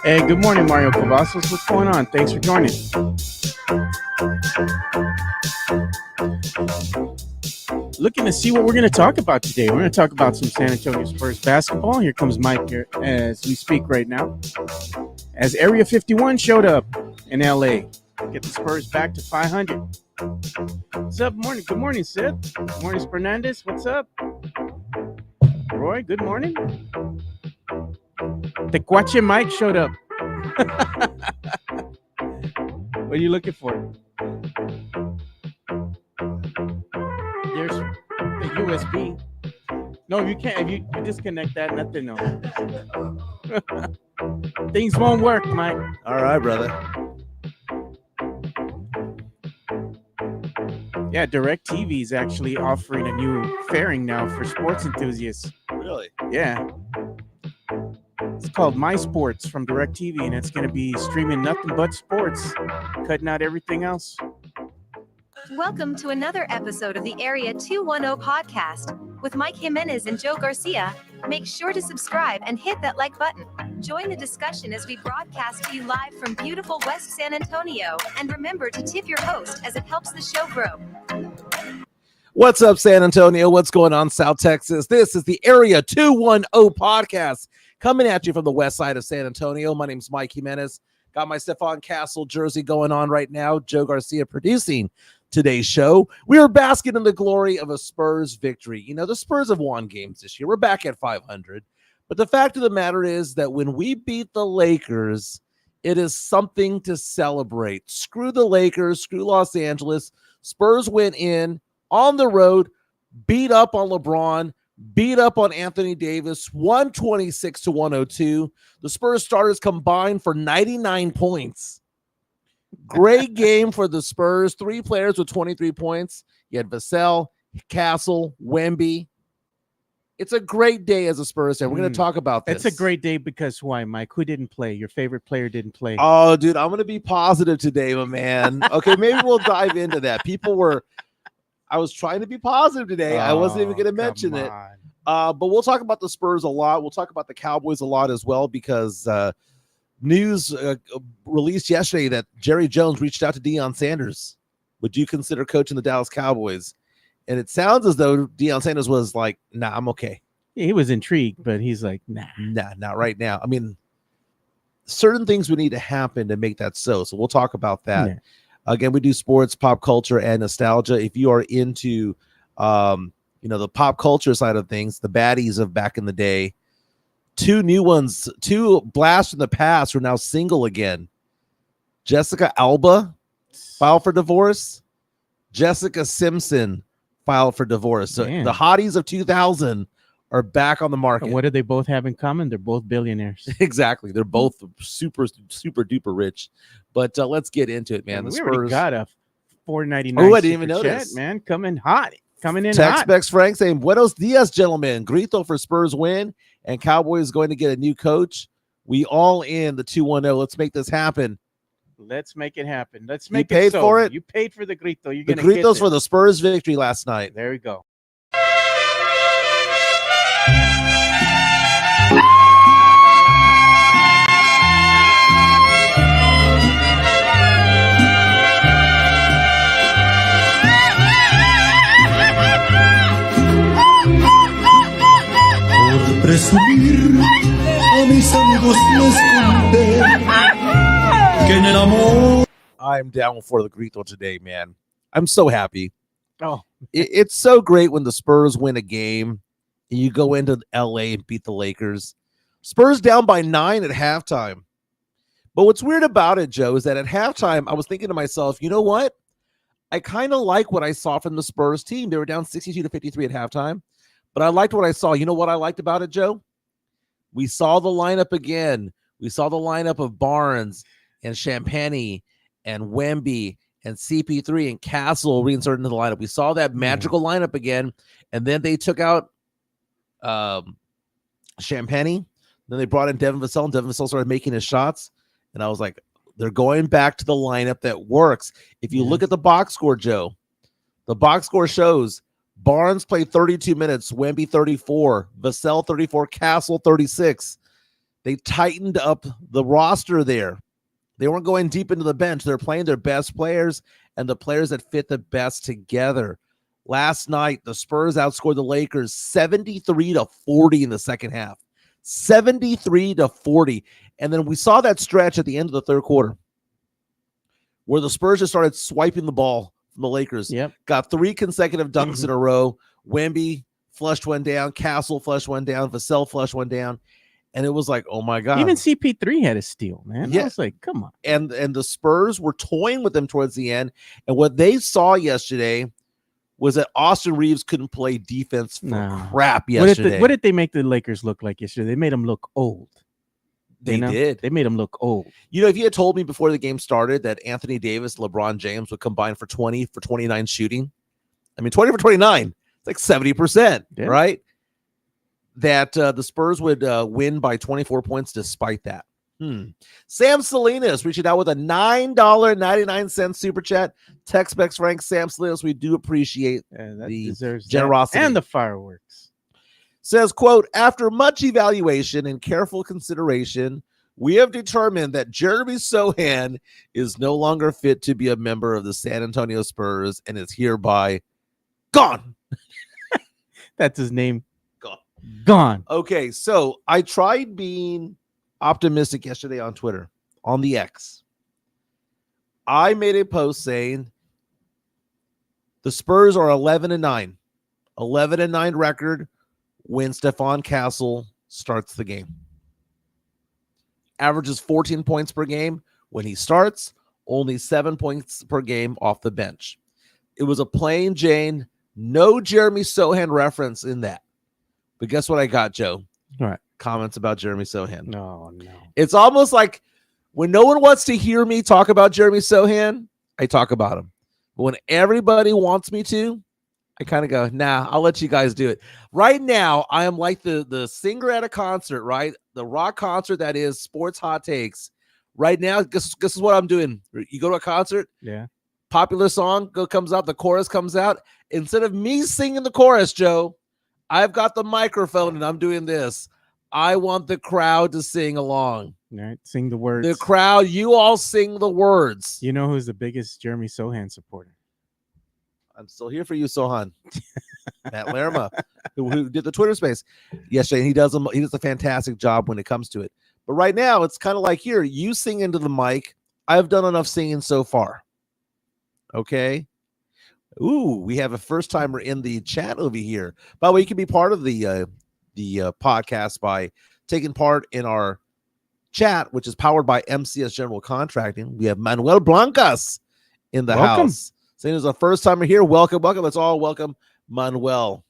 Hey, good morning, Mario Cavazos. What's going on? Thanks for joining. Looking to see what we're going to talk about today. We're going to talk about some San Antonio Spurs basketball. Here comes Mike here as we speak right now. As Area 51 showed up in LA, get the Spurs back to 500. What's up? Morning. Good morning, Sid. Good morning, Fernandez. What's up? Roy, good morning. Tecuache Mike showed up. What are you looking for? There's the USB. No, you can't. If you disconnect that, nothing. No. Things won't work, Mike. All right, brother. Yeah, DirecTV is actually offering a new fairing now for sports enthusiasts. Really? Yeah. It's called My Sports from DirecTV, and it's going to be streaming nothing but sports, cutting out everything else. Welcome to another episode of the Area 210 podcast with Mike Jimenez and Joe Garcia. Make sure to subscribe and hit that like button. Join the discussion as we broadcast to you live from beautiful West San Antonio. And remember to tip your host as it helps the show grow. What's up, San Antonio? What's going on, South Texas? This is the Area 210 podcast coming at you from the west side of San Antonio. My name's Mike Jimenez. Got my Stephon Castle jersey going on right now. Joe Garcia producing today's show. We are basking in the glory of a Spurs victory. You know, the Spurs have won games this year. We're back at 500. But the fact of the matter is that when we beat the Lakers, it is something to celebrate. Screw the Lakers. Screw Los Angeles. Spurs went in on the road, beat up on LeBron, beat up on Anthony Davis, 126-102. The Spurs starters combined for 99 points. Great game for the Spurs. 3 players with 23 points. You had Vassell, Castle, Wemby. It's a great day as a Spurs fan. We're going to talk about this. It's a great day because why, Mike? Who didn't play? Your favorite player didn't play. Oh, dude, I'm going to be positive today, my man. Okay, maybe we'll dive into that. I was trying to be positive today. I wasn't even going to mention it. But we'll talk about the Spurs a lot. We'll talk about the Cowboys a lot as well because news released yesterday that Jerry Jones reached out to Deion Sanders. Would you consider coaching the Dallas Cowboys? And it sounds as though Deion Sanders was like, nah, I'm okay. Yeah, he was intrigued, but he's like, nah, not right now. I mean, certain things would need to happen to make that so. So we'll talk about that. Yeah. Again, we do sports, pop culture, and nostalgia. If you are into, the pop culture side of things, the baddies of back in the day, 2 new ones, 2 blasts from the past are now single again. Jessica Alba filed for divorce. Jessica Simpson filed for divorce. So the hotties of 2000 are back on the market. And what do they both have in common? They're both billionaires. Exactly. They're both super, super duper rich. But let's get into it, man. The Spurs already got a $4.99. Oh, I didn't even notice. Man, coming hot. Coming in Tex hot. Bex Frank saying, Buenos dias, gentlemen. Grito for Spurs win. And Cowboys going to get a new coach. We all in the 210. Let's make this happen. Let's make it happen. Let's You make paid it so. for it? You paid for the grito. You're The going to get gritos this. for the Spurs victory last night. There we go. Por presumir a mis amigos les conté que en el amor. I'm down for the grito today, man. I'm so happy. Oh, It's so great when the Spurs win a game and you go into LA and beat the Lakers. Spurs down by 9 at halftime. But what's weird about it, Joe, is that at halftime, I was thinking to myself, you know what? I kind of like what I saw from the Spurs team. They were down 62-53 at halftime. But I liked what I saw. You know what I liked about it, Joe? We saw the lineup again. We saw the lineup of Barnes and Champagny and Wemby and CP3 and Castle reinserted into the lineup. We saw that magical lineup again. And then they took out Champagny. Then they brought in Devin Vassell, and Devin Vassell started making his shots. And I was like, they're going back to the lineup that works. If you look at the box score, Joe, the box score shows Barnes played 32 minutes, Wemby 34, Vassell 34, Castle 36. They tightened up the roster there. They weren't going deep into the bench. They're playing their best players and the players that fit the best together. Last night, the Spurs outscored the Lakers 73-40 in the second half. 73-40. And then we saw that stretch at the end of the third quarter where the Spurs just started swiping the ball from the Lakers. yep. Got 3 consecutive dunks in a row. Wemby flushed one down. Castle flushed one down. Vassell flushed one down. And it was like, oh my God. Even CP3 had a steal, man. Yeah. I was like, come on. And the Spurs were toying with them towards the end. And what they saw yesterday was that Austin Reeves couldn't play defense for No. crap yesterday. What did they make the Lakers look like yesterday? They made them look old. They You know? did. They made them look old. You know, if you had told me before the game started that Anthony Davis, LeBron James would combine for 20 for 29 shooting, I mean, 20 for 29, it's like 70%, Yeah. right? That the Spurs would win by 24 points despite that. Sam Salinas reaching out with a $9.99 super chat. Tex-Mex Frank, Sam Salinas, we do appreciate That the deserves that. generosity. And the fireworks. Says, quote, after much evaluation and careful consideration, we have determined that Jeremy Sochan is no longer fit to be a member of the San Antonio Spurs and is hereby gone. That's his name. Gone. Gone. Okay, so I tried being optimistic yesterday on Twitter, on the X. I made a post saying the Spurs are 11-9. 11-9 record when Stephon Castle starts the game. Averages 14 points per game when he starts, only 7 points per game off the bench. It was a plain Jane, no Jeremy Sochan reference in that. But guess what I got, Joe? All right. Comments about Jeremy Sochan. No. It's almost like when no one wants to hear me talk about Jeremy Sochan, I talk about him. But when everybody wants me to, I kind of go, nah, I'll let you guys do it. Right now, I am like the singer at a concert, right? The rock concert that is Sports Hot Takes. Right now, guess is what I'm doing. You go to a concert, Yeah. popular song comes out, the chorus comes out. Instead of me singing the chorus, Joe, I've got the microphone and I'm doing this. I want the crowd to sing along. All right. Sing the words. The crowd, you all sing the words. You know who's the biggest Jeremy Sochan supporter? I'm still here for you, Sochan. Matt Lerma, who did the Twitter space yesterday. He does a fantastic job when it comes to it. But right now, it's kind of like here, you sing into the mic. I've done enough singing so far. Okay. Ooh, we have a first timer in the chat over here. By the way, you can be part of the podcast by taking part in our chat, which is powered by MCS General Contracting. We have Manuel Blancas in the Welcome. house. Saying there's a first timer here. Welcome. Let's all welcome Manuel.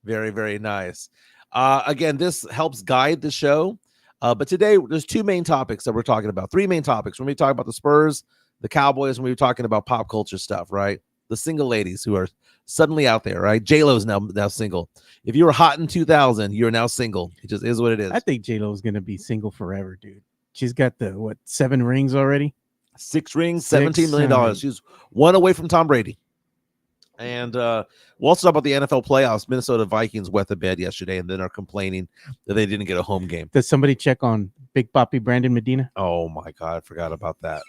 Very, very nice. Again, this helps guide the show. But today, there's 2 main topics that we're talking about. 3 main topics. We're going to be talking about the Spurs, the Cowboys, and we're talking about pop culture stuff, right? The single ladies who are suddenly out there, right? J-Lo's now single. If you were hot in 2000, you're now single. It just is what it is. I think J-Lo is going to be single forever, dude. She's got the 7 rings already? 6 rings, Six, $17 million. all right. She's one away from Tom Brady. And we'll also talk about the NFL playoffs. Minnesota Vikings wet the bed yesterday and then are complaining that they didn't get a home game. Does somebody check on Big Papi Brandon Medina? Oh, my God. I forgot about that.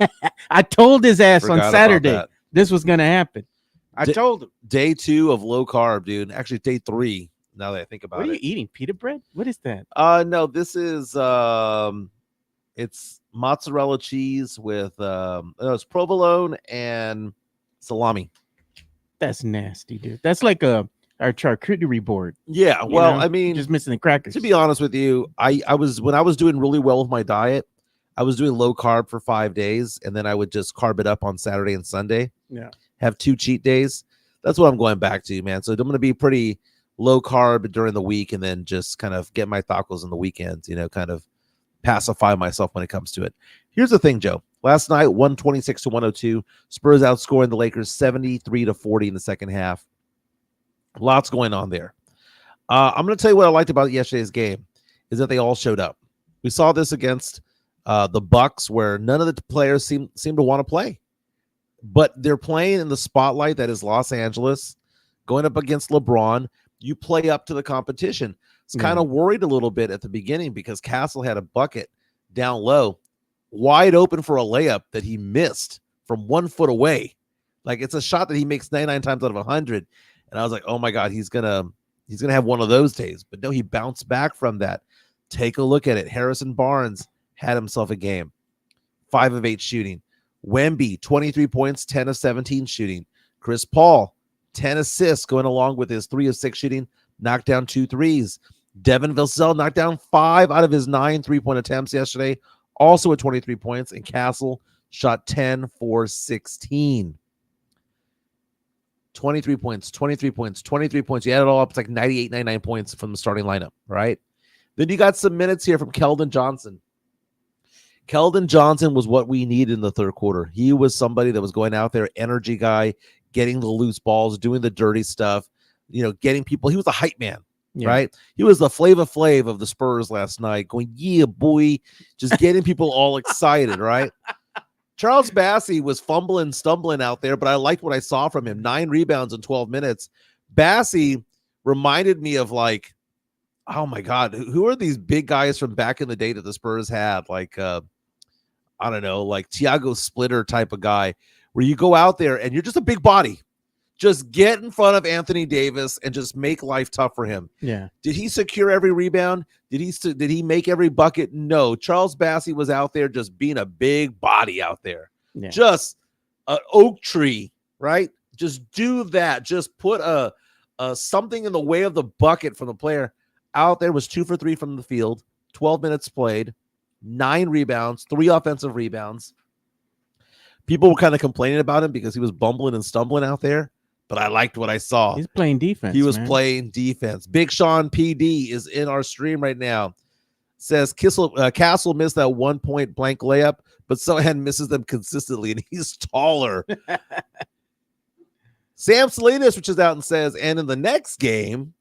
I told his ass Forgot on about Saturday that. this was going to happen. I told him. Day 2 of low carb, dude. Actually, day 3, now that I think about What are you it. eating? Pita bread? What is that? No, this is it's mozzarella cheese with it's provolone and salami. That's nasty, dude. That's like our charcuterie board. Yeah, you well, know? I mean, Just missing the crackers. to be honest with you, I was when I was doing really well with my diet, I was doing low carb for 5 days, and then I would just carb it up on Saturday and Sunday. Yeah. Have 2 cheat days. That's what I'm going back to, man. So I'm going to be pretty low carb during the week, and then just kind of get my tacos on the weekends. Kind of pacify myself when it comes to it. Here's the thing, Joe. Last night, 126-102. Spurs outscoring the Lakers 73-40 in the second half. Lots going on there. I'm going to tell you what I liked about yesterday's game is that they all showed up. We saw this against the Bucks, where none of the players seem to want to play, but they're playing in the spotlight that is Los Angeles, going up against LeBron. You play up to the competition. It's kind of worried a little bit at the beginning because Castle had a bucket down low, wide open for a layup that he missed from 1 foot away. Like, it's a shot that he makes 99 times out of 100. And I was like, oh my God, he's gonna have one of those days. But no, he bounced back from that. Take a look at it. Harrison Barnes had himself a game. 5 of 8 shooting. Wemby, 23 points, 10 of 17 shooting. Chris Paul, 10 assists, going along with his 3 of 6 shooting, knocked down 2 threes. Devin Vassell knocked down 5 out of his 9 3-point attempts yesterday, also at 23 points. And Castle shot 10 for 16. 23 points, 23 points, 23 points. You add it all up, it's like 98, 99 points from the starting lineup, right? Then you got some minutes here from Keldon Johnson. Keldon Johnson was what we needed in the third quarter. He was somebody that was going out there, energy guy, getting the loose balls, doing the dirty stuff, getting people. He was a hype man, right? He was the Flava Flav of the Spurs last night, going, yeah, boy, just getting people all excited, right? Charles Bassey was fumbling, stumbling out there, but I liked what I saw from him. 9 rebounds in 12 minutes. Bassey reminded me of, like, oh my God, who are these big guys from back in the day that the Spurs had? Like, I don't know, like Tiago Splitter type of guy, where you go out there and you're just a big body. Just get in front of Anthony Davis and just make life tough for him. Yeah. Did he secure every rebound? Did he make every bucket? No. Charles Bassey was out there just being a big body out there. Yeah. Just an oak tree, right? Just do that. Just put a something in the way of the bucket from the player. Out there was 2 for 3 from the field, 12 minutes played, 9 rebounds, 3 offensive rebounds. People were kind of complaining about him because he was bumbling and stumbling out there, but I liked what I saw. He's playing defense. He was playing defense. Big Sean PD is in our stream right now. Says Castle missed that 1-point blank layup, but Sochan misses them consistently, and he's taller. Sam Salinas reaches out and says, and in the next game,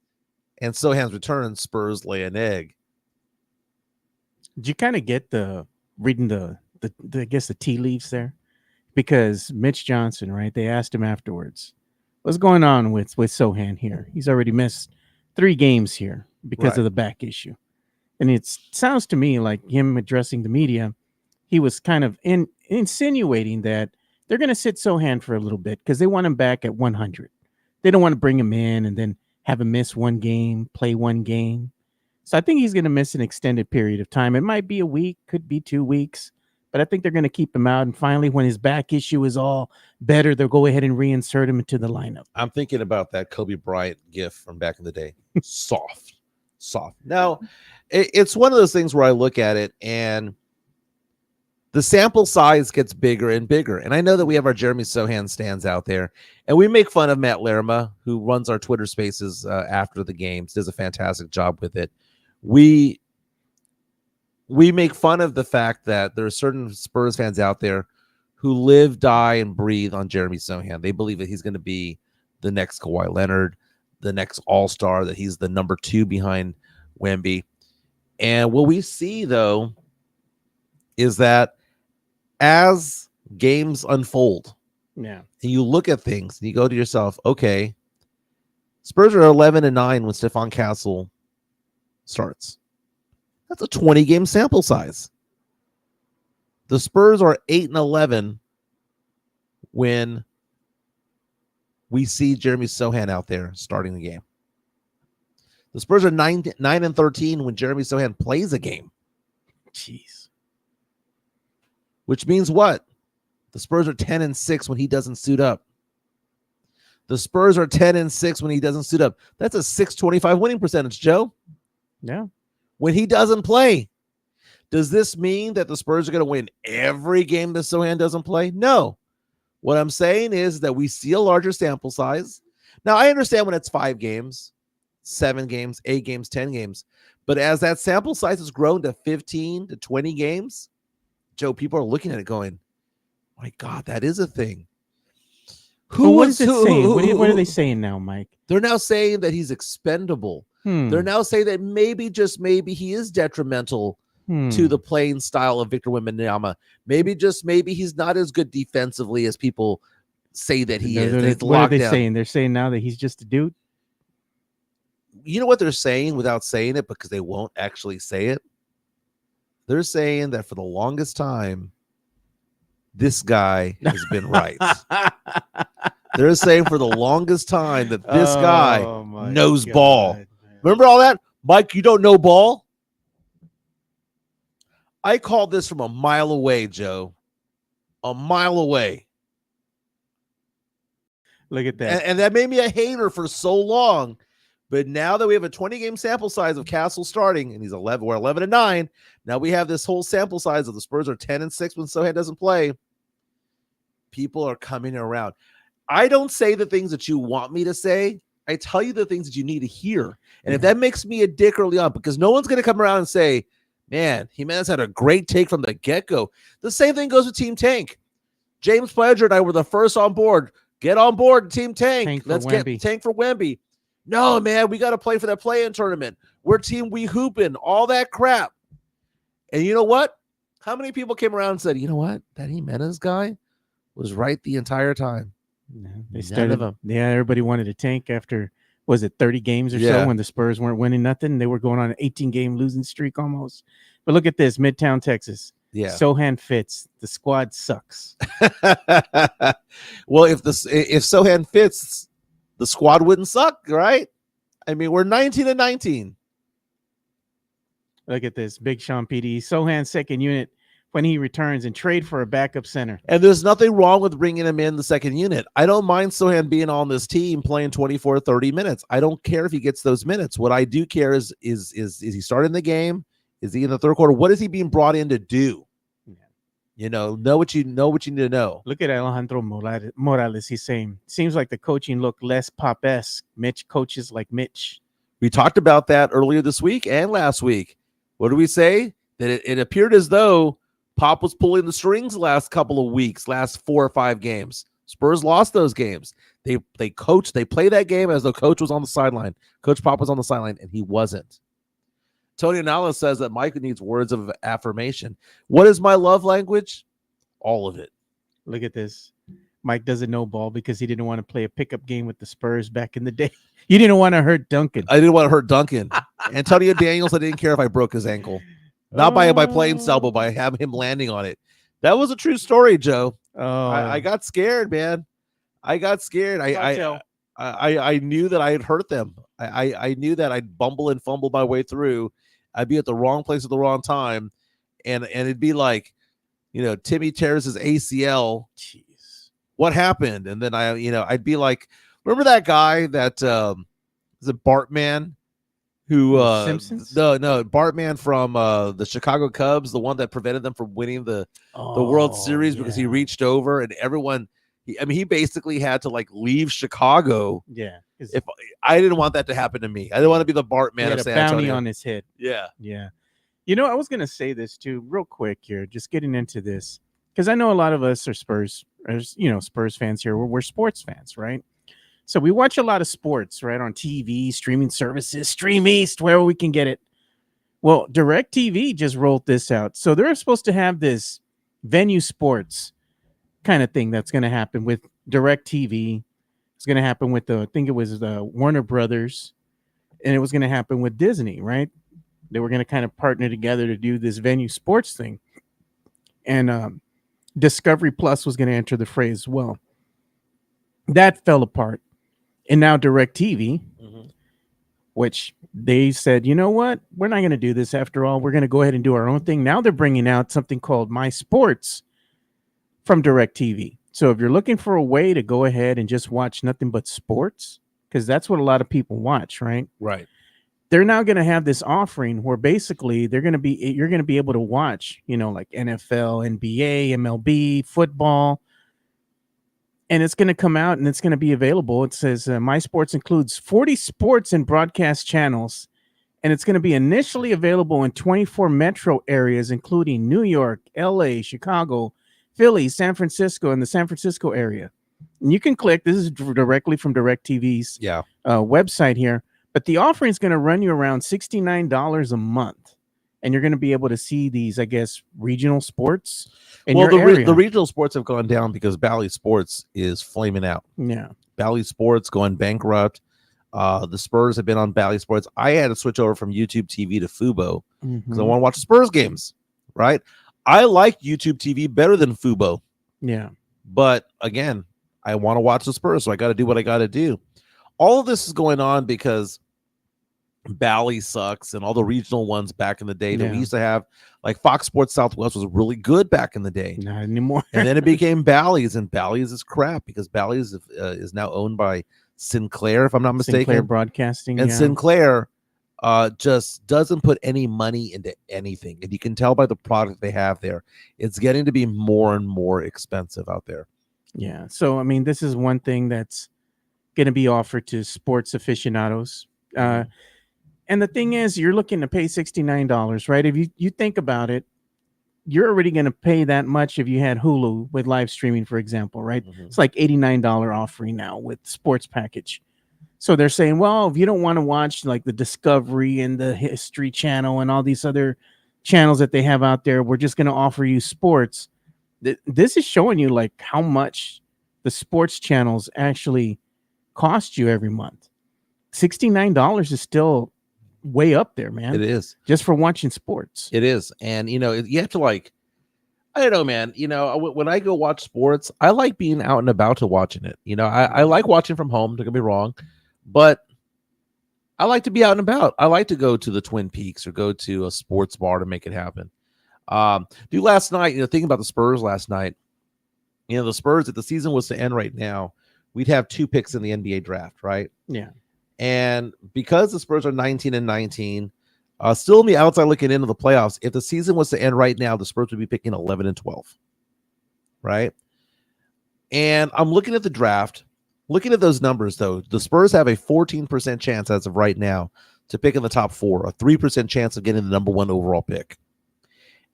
and Sochan's return, Spurs lay an egg. Did you kind of get reading the I guess the tea leaves there? Because Mitch Johnson, right? They asked him afterwards, what's going on with Sochan here? He's already missed 3 games here because of the back issue. And it sounds to me like him addressing the media, he was kind of insinuating that they're going to sit Sochan for a little bit because they want him back at 100. They don't want to bring him in and then have him miss 1 game, play 1 game. So I think he's going to miss an extended period of time. It might be a week, could be 2 weeks, but I think they're going to keep him out. And finally, when his back issue is all better, they'll go ahead and reinsert him into the lineup. I'm thinking about that Kobe Bryant gif from back in the day. Soft. Now, it's one of those things where I look at it and the sample size gets bigger and bigger. And I know that we have our Jeremy Sochan stands out there, and we make fun of Matt Lerma, who runs our Twitter spaces after the games, does a fantastic job with it. We make fun of the fact that there are certain Spurs fans out there who live, die, and breathe on Jeremy Sochan. They believe that he's going to be the next Kawhi Leonard, the next all-star, that he's the number 2 behind Wemby. And what we see, though, is that as games unfold, Yeah. and you look at things and you go to yourself, okay, Spurs are 11-9 when Stephon Castle starts. That's a 20-game sample size. The Spurs are 8-11 when we see Jeremy Sochan out there starting the game. The Spurs are 9-13 when Jeremy Sochan plays a game. Jeez. Which means what? The Spurs are 10-6 when he doesn't suit up. The Spurs are 10-6 when he doesn't suit up. That's a .625 winning percentage, Joe. Yeah. When he doesn't play. Does this mean that the Spurs are going to win every game that Sochan doesn't play? No. What I'm saying is that we see a larger sample size. Now, I understand when it's 5 games, 7 games, 8 games, 10 games. But as that sample size has grown to 15 to 20 games, Joe, people are looking at it going, my God, that is a thing. What is it saying? What are they saying now, Mike? They're now saying that he's expendable. They're now saying that maybe, just maybe, he is detrimental to the playing style of Victor Wembanyama. Maybe, just maybe, he's not as good defensively as people say that he is. What are they saying? They're saying now that he's just a dude? You know what they're saying without saying it, because they won't actually say it? They're saying that for the longest time, this guy has been right. They're saying for the longest time that this guy knows ball. Man. Remember all that? Mike, you don't know ball? I called this from a mile away, Joe. A mile away. Look at that. And that made me a hater for so long. But now that we have a 20-game sample size of Castle starting, and we're 11-9. Now we have this whole sample size of the Spurs are 10-6 when Sochan doesn't play. People are coming around. I don't say the things that you want me to say. I tell you the things that you need to hear. And if that makes me a dick early on, because no one's going to come around and say, man, Jimenez had a great take from the get-go. The same thing goes with Team Tank. James Pledger and I were the first on board. Get on board, Team Tank. Let's get Tank for Wemby. No, man, we got to play for that play-in tournament. We're Team We Hoopin', all that crap. And you know what? How many people came around and said, you know what? That Jimenez guy was right the entire time. They started. Yeah, everybody wanted to tank after, was it 30 games or so when the Spurs weren't winning nothing? They were going on an 18-game losing streak almost. But look at this, Midtown Texas. Yeah. Sochan fits. The squad sucks. Well, if Sochan fits, the squad wouldn't suck, right? I mean, we're 19-19. Look at this. Big Sean PD. Sochan second unit when he returns and trade for a backup center. And there's nothing wrong with bringing him in the second unit. I don't mind Sochan being on this team playing 24, 30 minutes. I don't care if he gets those minutes. What I do care is he starting the game? Is he in the third quarter? What is he being brought in to do? You know what you need to know. Look at Alejandro Morales. He's saying, seems like the coaching looked less Pop-esque. Mitch coaches like Mitch. We talked about that earlier this week and last week. What do we say? That it appeared as though Pop was pulling the strings the last couple of weeks, last 4 or 5 games. Spurs lost those games. They play that game as though Coach was on the sideline. Coach Pop was on the sideline, and he wasn't. Tony Nala says that Mike needs words of affirmation. What is my love language? All of it. Look at this. Mike doesn't know ball because he didn't want to play a pickup game with the Spurs back in the day. You didn't want to hurt Duncan. I didn't want to hurt Duncan. Antonio Daniels, I didn't care if I broke his ankle. Not by playing cell, but by having him landing on it. That was a true story, Joe. I got scared, man. I got scared. I knew that I had hurt them. I knew that I'd bumble and fumble my way through. I'd be at the wrong place at the wrong time. And it'd be like, Timmy tears his ACL. Jeez. What happened? And then I'd be like, remember that guy that is a Bartman who Simpsons? No, Bartman from the Chicago Cubs, the one that prevented them from winning the World Series because he reached over and everyone he basically had to leave Chicago. Yeah. If I didn't want that to happen to me. I didn't want to be the Bartman of San Antonio. Bounty on his head. Yeah. Yeah. I was going to say this too, real quick here, just getting into this, because I know a lot of us are Spurs fans here. We're sports fans, right? So we watch a lot of sports, right, on TV, streaming services, Stream East, wherever we can get it. Well, DirecTV just rolled this out. So they're supposed to have this venue sports kind of thing that's going to happen with DirecTV. It's going to happen with I think it was the Warner Brothers, and it was going to happen with Disney, right? They were going to kind of partner together to do this venue sports thing. And Discovery Plus was going to enter the fray as well. That fell apart. And now DirecTV, which they said, you know what? We're not going to do this after all. We're going to go ahead and do our own thing. Now they're bringing out something called My Sports from DirecTV. So if you're looking for a way to go ahead and just watch nothing but sports, because that's what a lot of people watch, right? Right. They're now going to have this offering where basically you're going to be able to watch, like NFL, NBA, MLB, football. And it's going to come out and it's going to be available. It says My Sports includes 40 sports and broadcast channels. And it's going to be initially available in 24 metro areas, including New York, LA, Chicago, Philly, San Francisco, and the San Francisco area. And you can click. This is directly from DirecTV's website here. But the offering is going to run you around $69 a month. And you're going to be able to see these, I guess, regional sports. The regional sports have gone down because Bally Sports is flaming out. Yeah. Bally Sports going bankrupt. The Spurs have been on Bally Sports. I had to switch over from YouTube TV to Fubo because I want to watch the Spurs games, right? I like YouTube TV better than Fubo. Yeah. But again, I want to watch the Spurs, so I got to do what I got to do. All of this is going on because Bally sucks and all the regional ones back in the day that we used to have, like Fox Sports Southwest was really good back in the day. Not anymore. And then it became Bally's, and Bally's is crap because Bally's is now owned by Sinclair, if I'm not mistaken. Sinclair Broadcasting. And Sinclair just doesn't put any money into anything. And you can tell by the product they have there. It's getting to be more and more expensive out there. Yeah. So, I mean, this is one thing that's going to be offered to sports aficionados. And the thing is, you're looking to pay $69, right? If you think about it, you're already going to pay that much if you had Hulu with live streaming, for example, right? It's like $89 offering now with sports package. So they're saying, well, if you don't want to watch like the Discovery and the History Channel and all these other channels that they have out there, we're just going to offer you sports. This is showing you like how much the sports channels actually cost you every month. $69 is still way up there, man. It is. Just for watching sports. It is. And, you have to I don't know, man. When I go watch sports, I like being out and about to watching it. I like watching from home, don't get me wrong, but I like to be out and about. I like to go to the Twin Peaks or go to a sports bar to make it happen. Last night, thinking about the Spurs last night, the Spurs, if the season was to end right now, we'd have 2 picks in the NBA draft, right? Yeah. And because the Spurs are 19-19, still on the outside looking into the playoffs, if the season was to end right now, the Spurs would be picking 11-12, right? And I'm looking at the draft, looking at those numbers, though. The Spurs have a 14% chance as of right now to pick in the top 4, a 3% chance of getting the number 1 overall pick.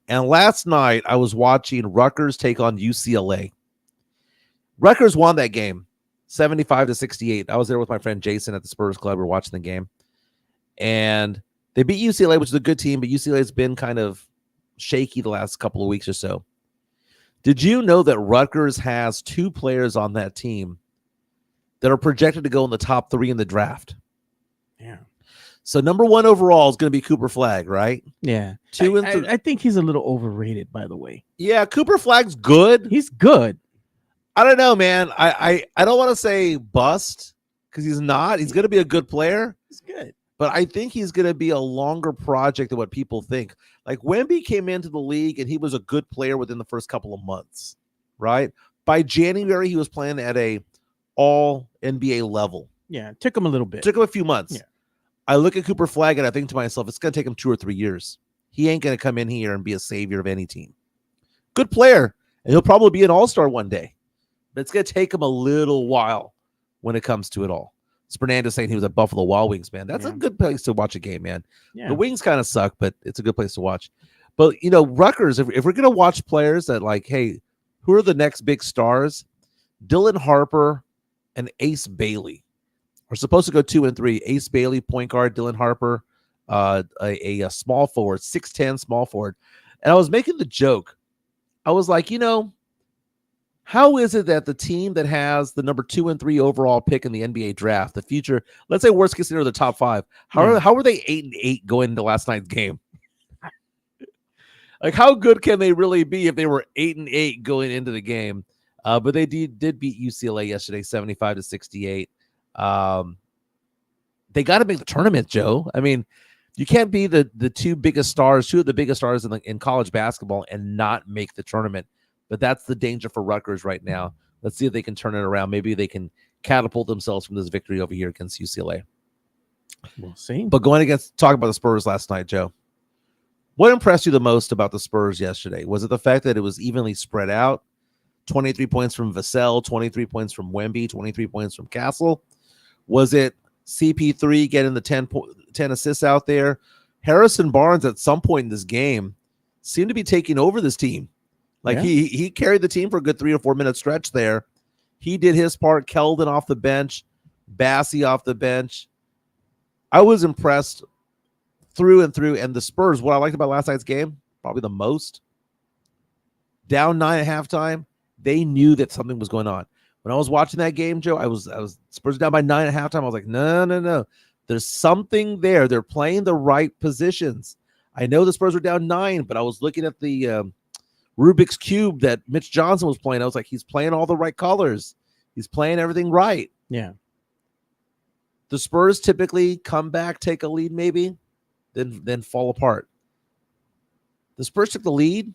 And last night, I was watching Rutgers take on UCLA. Rutgers won that game. 75-68. I was there with my friend Jason at the Spurs Club. We were watching the game. And they beat UCLA, which is a good team, but UCLA has been kind of shaky the last couple of weeks or so. Did you know that Rutgers has 2 players on that team that are projected to go in the top 3 in the draft? Yeah. So number 1 overall is going to be Cooper Flagg, right? Yeah. 2 and 3. I think he's a little overrated, by the way. Yeah, Cooper Flagg's good. He's good. I don't know, man. I don't want to say bust because he's not. He's going to be a good player. He's good. But I think he's going to be a longer project than what people think. Like Wemby came into the league and he was a good player within the first couple of months, right? By January, he was playing at a all NBA level. Yeah, it took him a little bit. It took him a few months. Yeah. I look at Cooper Flagg and I think to myself, it's going to take him 2 or 3 years. He ain't going to come in here and be a savior of any team. Good player. And he'll probably be an all-star one day. But it's going to take him a little while when it comes to it all. Fernando saying he was at Buffalo Wild Wings, man. That's a good place to watch a game, man. Yeah. The Wings kind of suck, but it's a good place to watch. But, Rutgers, if we're going to watch players that hey, who are the next big stars? Dylan Harper and Ace Bailey are supposed to go 2 and 3. Ace Bailey, point guard, Dylan Harper, a small forward, 6'10" small forward. And I was making the joke. I was like, how is it that the team that has the number 2 and 3 overall pick in the NBA draft, the future, let's say worst case scenario, the top 5, how were they 8-8 going into last night's game? Like, how good can they really be if they were 8-8 going into the game? But they did beat UCLA yesterday, 75-68. They got to make the tournament, Joe. I mean, you can't be the two of the biggest stars in college basketball and not make the tournament. But that's the danger for Rutgers right now. Let's see if they can turn it around. Maybe they can catapult themselves from this victory over here against UCLA. We'll see. But talk about the Spurs last night, Joe. What impressed you the most about the Spurs yesterday? Was it the fact that it was evenly spread out? 23 points from Vassell, 23 points from Wemby, 23 points from Castle. Was it CP3 getting the 10 assists out there? Harrison Barnes at some point in this game seemed to be taking over this team. Like he carried the team for a good 3 or 4 minute stretch there. He did his part. Keldon off the bench, Bassey off the bench. I was impressed through and through. And the Spurs, what I liked about last night's game, probably the most, down 9 at halftime, they knew that something was going on. When I was watching that game, Joe, I was Spurs down by 9 at halftime. I was like, no. There's something there. They're playing the right positions. I know the Spurs were down 9, but I was looking at the Rubik's Cube that Mitch Johnson was playing. I was like, he's playing all the right colors. He's playing everything right. Yeah. The Spurs typically come back, take a lead maybe, then fall apart. The Spurs took the lead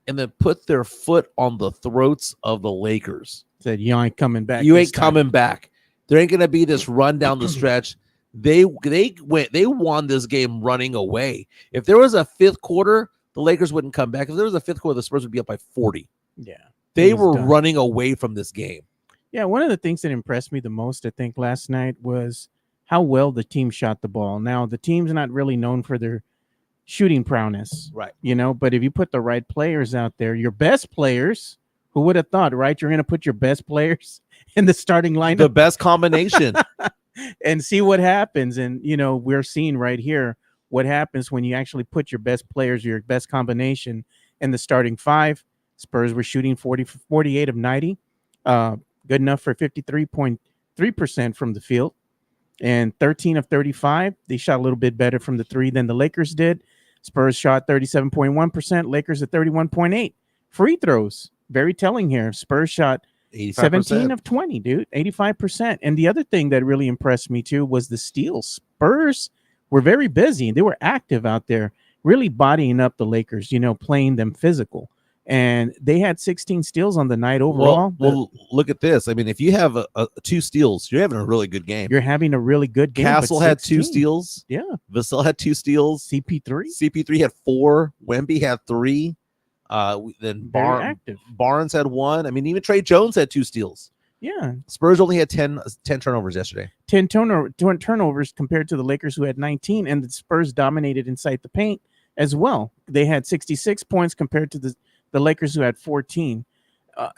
and then put their foot on the throats of the Lakers. Said, you ain't coming back. You ain't coming back. There ain't going to be this run down the stretch. They won this game running away. If there was a fifth quarter, the Lakers wouldn't come back. If there was a fifth quarter, the Spurs would be up by 40. Yeah. They were running away from this game. Yeah, one of the things that impressed me the most, I think, last night was how well the team shot the ball. Now, the team's not really known for their shooting prowess. Right. But if you put the right players out there, your best players, who would have thought, right? You're going to put your best players in the starting lineup. The best combination. And see what happens. And, we're seeing right here what happens when you actually put your best players, your best combination in the starting 5. Spurs were shooting 48 of 90. Good enough for 53.3% from the field. And 13 of 35. They shot a little bit better from the 3 than the Lakers did. Spurs shot 37.1%. Lakers at 31.8%. Free throws, very telling here. Spurs shot 85%. 17 of 20, dude, 85%. And the other thing that really impressed me too was the steals. Spurs were very busy. They were active out there, really bodying up the Lakers, playing them physical. And they had 16 steals on the night overall. Well, look at this. I mean, if you have a 2 steals, you're having a really good game. You're having a really good game. Castle had 2 steals. Yeah. Vassell had 2 steals. CP3 had 4. Wemby had 3. Then Barnes had 1. I mean, even Trey Jones had 2 steals. Yeah. Spurs only had 10 turnovers yesterday. 10 turnovers compared to the Lakers, who had 19, and the Spurs dominated inside the paint as well. They had 66 points compared to the Lakers, who had 14.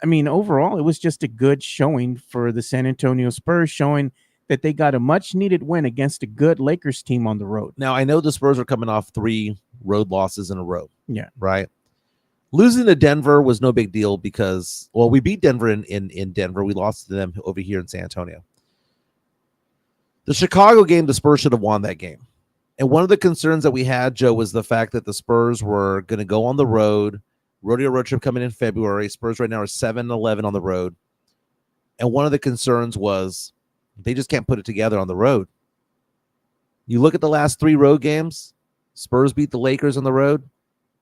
Overall, it was just a good showing for the San Antonio Spurs, showing that they got a much-needed win against a good Lakers team on the road. Now, I know the Spurs are coming off 3 road losses in a row. Yeah. Right? Losing to Denver was no big deal because, we beat Denver in Denver. We lost to them over here in San Antonio. The Chicago game, the Spurs should have won that game. And one of the concerns that we had, Joe, was the fact that the Spurs were going to go on the road. Rodeo Road Trip coming in February. Spurs right now are 7-11 on the road. And one of the concerns was they just can't put it together on the road. You look at the last 3 road games. Spurs beat the Lakers on the road.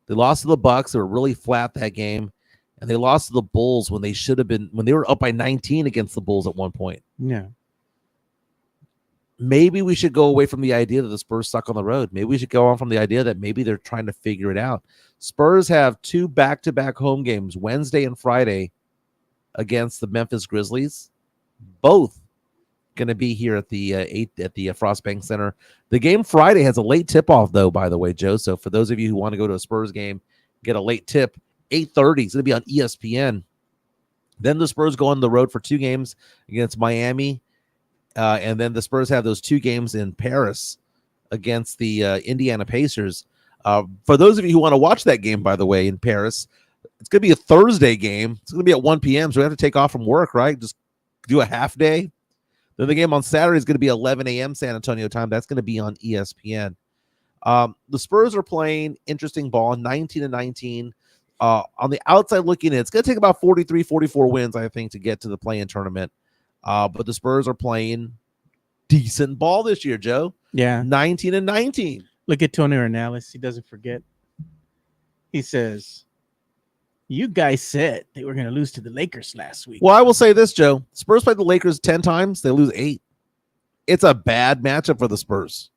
They lost to the Bucks. They were really flat that game. And they lost to the Bulls when they were up by 19 against the Bulls at one point. Yeah. Maybe we should go away from the idea that the Spurs suck on the road. Maybe we should go on from the idea that maybe they're trying to figure it out. Spurs have 2 back-to-back home games, Wednesday and Friday, against the Memphis Grizzlies. Both going to be here at the Frostbank Center. The game Friday has a late tip-off, though, by the way, Joe. So for those of you who want to go to a Spurs game, get a late tip. 8:30. It's going to be on ESPN. Then the Spurs go on the road for 2 games against Miami. And then the Spurs have those 2 games in Paris against the Indiana Pacers. For those of you who want to watch that game, by the way, in Paris, it's going to be a Thursday game. It's going to be at 1 p.m., so we have to take off from work, right? Just do a half day. Then the game on Saturday is going to be 11 a.m. San Antonio time. That's going to be on ESPN. The Spurs are playing interesting ball, 19-19. On the outside looking in, it's going to take about 43, 44 wins, I think, to get to the play-in tournament. But the Spurs are playing decent ball this year, Joe. Yeah. 19-19. Look at Tony Ornelas. He doesn't forget. He says, you guys said they were going to lose to the Lakers last week. Well, I will say this, Joe. Spurs played the Lakers 10 times. They lose 8. It's a bad matchup for the Spurs.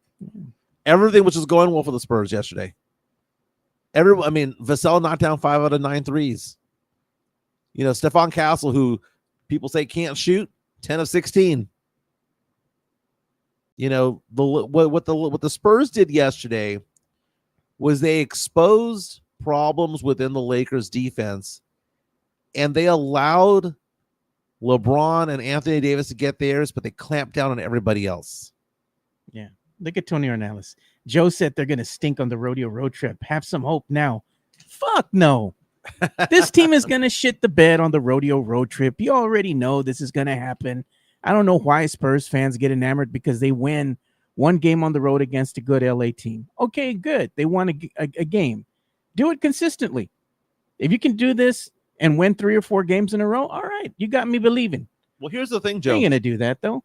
Everything was just going well for the Spurs yesterday. Vassell knocked down 5 out of 9 threes. Stephon Castle, who people say can't shoot, 10 of 16. What the Spurs did yesterday was they exposed problems within the Lakers defense, and they allowed LeBron and Anthony Davis to get theirs, but they clamped down on everybody else. Yeah. Look at Tony Ornelas. Joe said they're going to stink on the Rodeo Road Trip. Have some hope now. Fuck no. This team is going to shit the bed on the Rodeo Road Trip. You already know this is going to happen. I don't know why Spurs fans get enamored because they win one game on the road against a good LA team. Okay, good. They won a game. Do it consistently. If you can do this and win 3 or 4 games in a row, all right, you got me believing. Well, here's the thing, Joe. You're going to do that, though.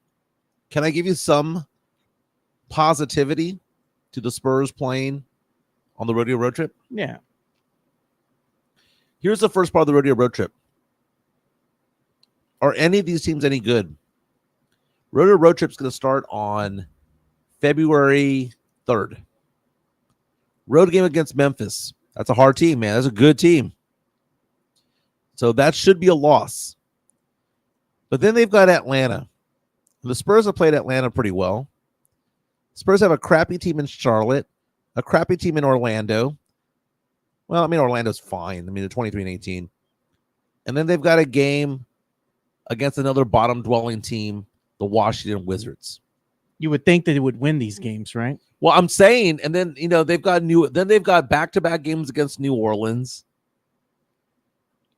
Can I give you some positivity to the Spurs playing on the Rodeo Road Trip? Yeah. Here's the first part of the Rodeo Road Trip. Are any of these teams any good? Rodeo Road Trip's going to start on February 3rd. Road game against Memphis. That's a hard team, man. That's a good team. So that should be a loss. But then they've got Atlanta. The Spurs have played Atlanta pretty well. Spurs have a crappy team in Charlotte, a crappy team in Orlando. Well, Orlando's fine. They're 23-18. And then they've got a game against another bottom-dwelling team, the Washington Wizards. You would think that they would win these games, right? Well, I'm saying, and then they've got back-to-back games against New Orleans.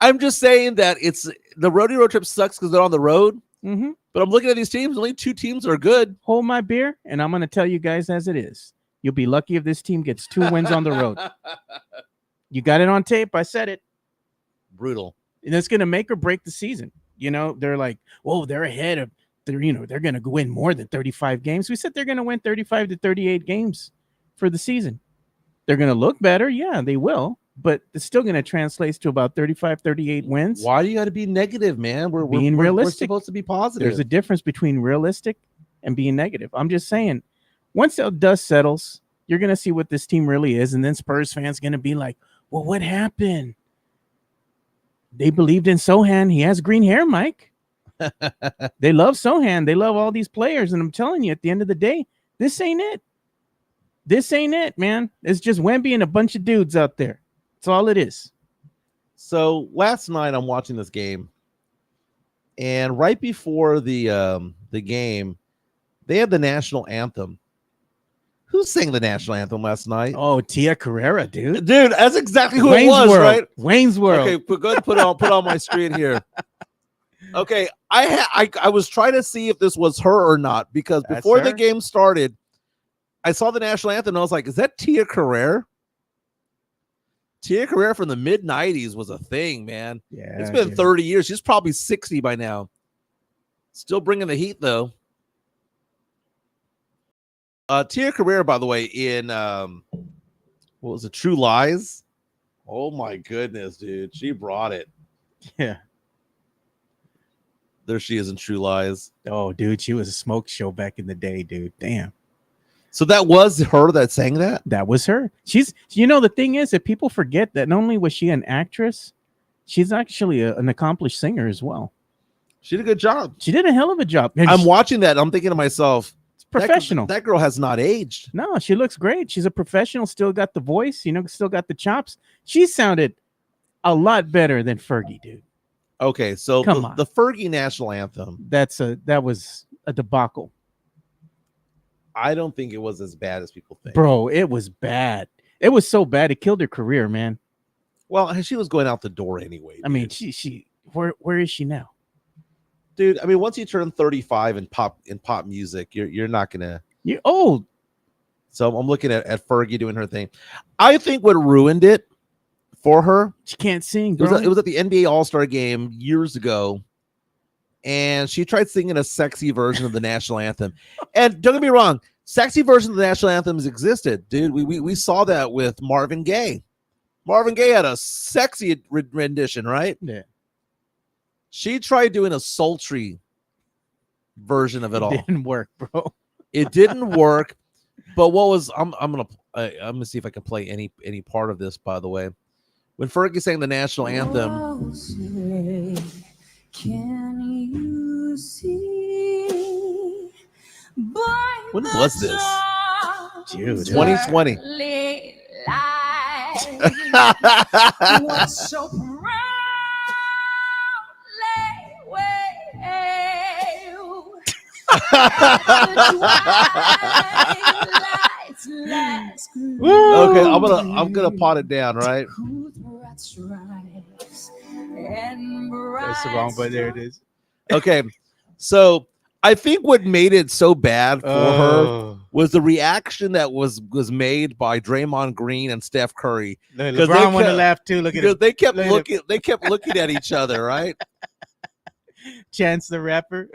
I'm just saying that it's the Rodeo Road Trip sucks because they're on the road. Mm-hmm. But I'm looking at these teams. Only 2 teams are good. Hold my beer, and I'm going to tell you guys as it is. You'll be lucky if this team gets 2 wins on the road. You got it on tape. I said it. Brutal. And it's going to make or break the season. They're like, whoa, they're ahead of, they're going to win more than 35 games. We said they're going to win 35 to 38 games for the season. They're going to look better. Yeah, they will. But it's still going to translate to about 35, 38 wins. Why do you got to be negative, man? We're being realistic. We're supposed to be positive. There's a difference between realistic and being negative. I'm just saying, once the dust settles, you're going to see what this team really is. And then Spurs fans going to be like, well, what happened? They believed in Sochan. He has green hair, Mike. They love Sochan. They love all these players. And I'm telling you, at the end of the day, this ain't it. This ain't it, man. It's just Wemby and a bunch of dudes out there. That's all it is. So last night I'm watching this game, and right before the game, they had the national anthem. Who sang the national anthem last night? Oh, Tia Carrera, dude. Dude, that's exactly who Wayne's it was, World. right? Wayne's World. Okay, go ahead and put on my screen here. Okay, I was trying to see if this was her or not because That's before her? the game started, I saw the national anthem and I was like, is that Tia Carrera? Tia Carrera from the mid-90s was a thing, man. Yeah, It's been dude. 30 years. She's probably 60 by now. Still bringing the heat, though. Tia Carrera, by the way, in what was it, True Lies? Oh, my goodness, dude. She brought it. Yeah. There she is in True Lies. Oh, dude, she was a smoke show back in the day, dude. Damn. So that was her that sang that? That was her. She's, the thing is that people forget that not only was she an actress, she's actually an accomplished singer as well. She did a good job. She did a hell of a job. And I'm watching that. I'm thinking to myself, it's professional. That girl has not aged. No, she looks great. She's a professional, still got the voice, still got the chops. She sounded a lot better than Fergie, dude. Okay, so Come on. the Fergie national anthem. That was a debacle. I don't think it was as bad as people think. Bro, it was bad. It was so bad it killed her career, man. Well, she was going out the door anyway. Dude. I mean, she where is she now? Dude, I mean, once you turn 35 in pop music, you're not gonna. You're old. So I'm looking at Fergie doing her thing. I think what ruined it for her, She can't sing. it Bro. was at the NBA All-Star game years ago, and she tried singing a sexy version of the national anthem. And don't get me wrong, sexy versions of the national anthems existed, dude. We saw that with Marvin Gaye. Marvin Gaye had a sexy rendition, right? Yeah. She tried doing a sultry version of it all. Didn't work, bro. It didn't work. But what was I'm gonna see if I can play any part of this. By the way, when Fergie sang the national anthem, can you see? when was this? Dude, 2020. What's so proudly Okay, I'm gonna pot it down, right? That's the wrong, but there it is. Okay, so I think what made it so bad for her was the reaction that was made by Draymond Green and Steph Curry. LeBron wanted to laugh too. Look at Because it. they kept looking at each other, right? Chance the Rapper.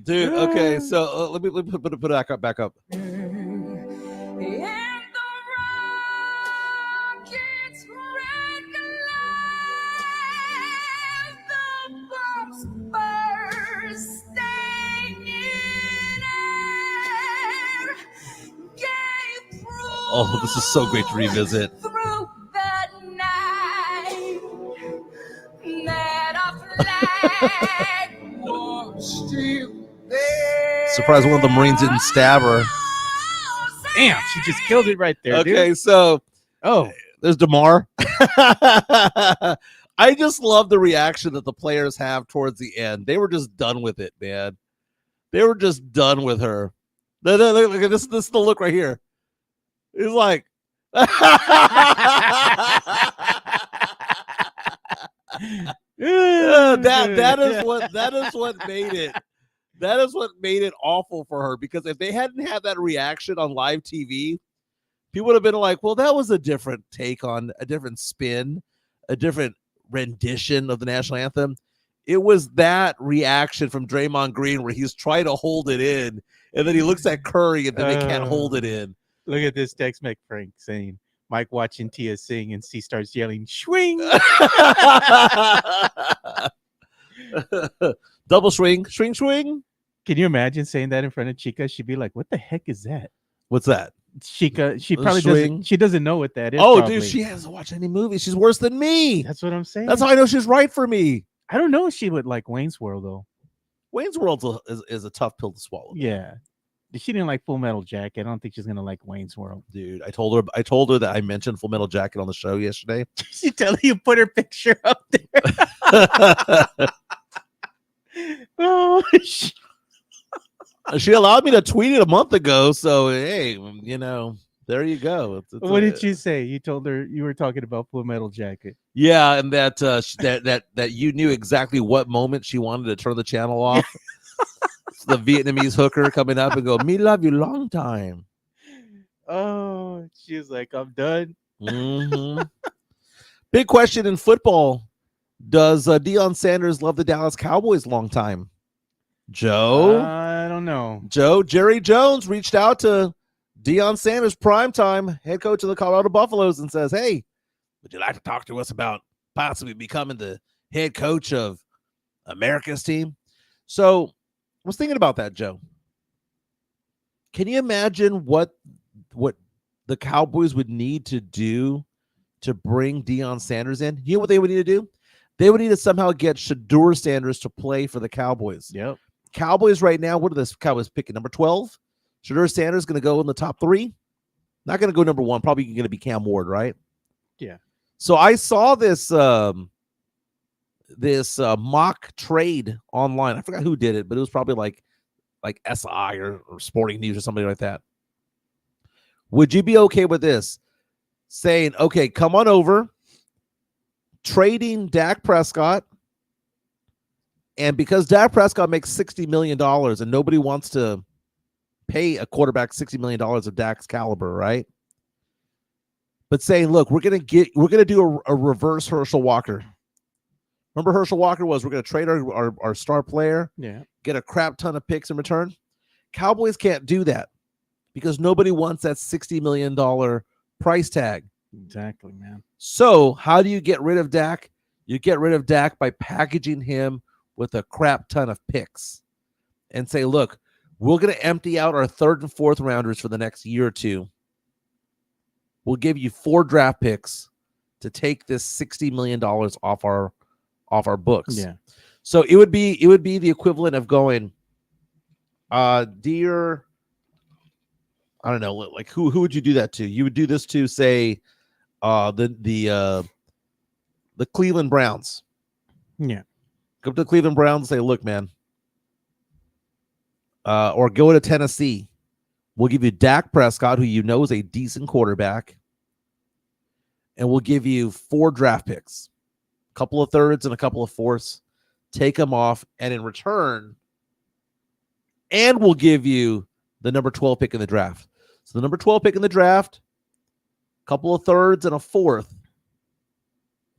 Dude, okay, so let me put it back up. Oh, this is so great to revisit. Surprised one of the Marines didn't stab her. Damn, she just killed it right there. Okay, dude. so There's DeMar. I just love the reaction that the players have towards the end. They were just done with it, man. They were just done with her. Look at this. This is the look right here. It's like that is what made it. That is what made it awful for her, because if they hadn't had that reaction on live TV, people would have been like, well, that was a different take on a different spin, a different rendition of the national anthem. It was that reaction from Draymond Green where he's trying to hold it in, and then he looks at Curry and then they can't hold it in. Look at this text Frank saying, Mike watching Tia sing and she starts yelling, swing. Double swing, swing, swing. Can you imagine saying that in front of Chica? She'd be like, what the heck is that? What's that? Chica, she probably swing. doesn't know what that is. Oh, probably. dude, she hasn't watched any movies. She's worse than me. That's what I'm saying. That's how I know she's right for me. I don't know if she would like Wayne's World, though. Wayne's World is a tough pill to swallow. Yeah. She didn't like Full Metal Jacket. I don't think she's going to like Wayne's World. Dude, I told her that I mentioned Full Metal Jacket on the show yesterday. She tell you put her picture up there. Oh, she allowed me to tweet it a month ago, so hey, there you go. What did you say? You told her you were talking about Full Metal Jacket. Yeah, and that that you knew exactly what moment she wanted to turn the channel off. It's the Vietnamese hooker coming up and go, "Me love you long time." Oh, she was like, "I'm done." Mm-hmm. Big question in football: does Deion Sanders love the Dallas Cowboys long time? Joe, I don't know. Jerry Jones reached out to Deion Sanders, primetime head coach of the Colorado Buffaloes, and says, "Hey, would you like to talk to us about possibly becoming the head coach of America's team?" So I was thinking about that, Joe. Can you imagine what the Cowboys would need to do to bring Deion Sanders in? You know what they would need to do? They would need to somehow get Shedeur Sanders to play for the Cowboys. Yep. Cowboys right now, what are the Cowboys picking? Number 12? Shedeur Sanders going to go in the top 3? Not going to go number 1. Probably going to be Cam Ward, right? Yeah. So I saw this mock trade online. I forgot who did it, but it was probably like like SI or Sporting News or something like that. Would you be okay with this? Saying, okay, come on over, trading Dak Prescott, and because Dak Prescott makes $60 million and nobody wants to pay a quarterback $60 million of Dak's caliber, right? But saying, look, we're gonna do a reverse Herschel Walker. Remember Herschel Walker was, we're gonna trade our star player, get a crap ton of picks in return. Cowboys can't do that because nobody wants that $60 million price tag. Exactly, man. So how do you get rid of Dak? You get rid of Dak by packaging him with a crap ton of picks and say, look, we're going to empty out our third and fourth rounders for the next year or two. We'll give you 4 draft picks to take this $60 million off our books. Yeah. So it would be the equivalent of going, dear, I don't know, like who would you do that to? You would do this to, say, the Cleveland Browns. Yeah. Go to the Cleveland Browns and say, look, man, or go to Tennessee. We'll give you Dak Prescott, who you know is a decent quarterback, and we'll give you 4 draft picks, a couple of thirds and a couple of fourths. Take them off, and in return, and we'll give you the number 12 pick in the draft. So the number 12 pick in the draft, a couple of thirds and a fourth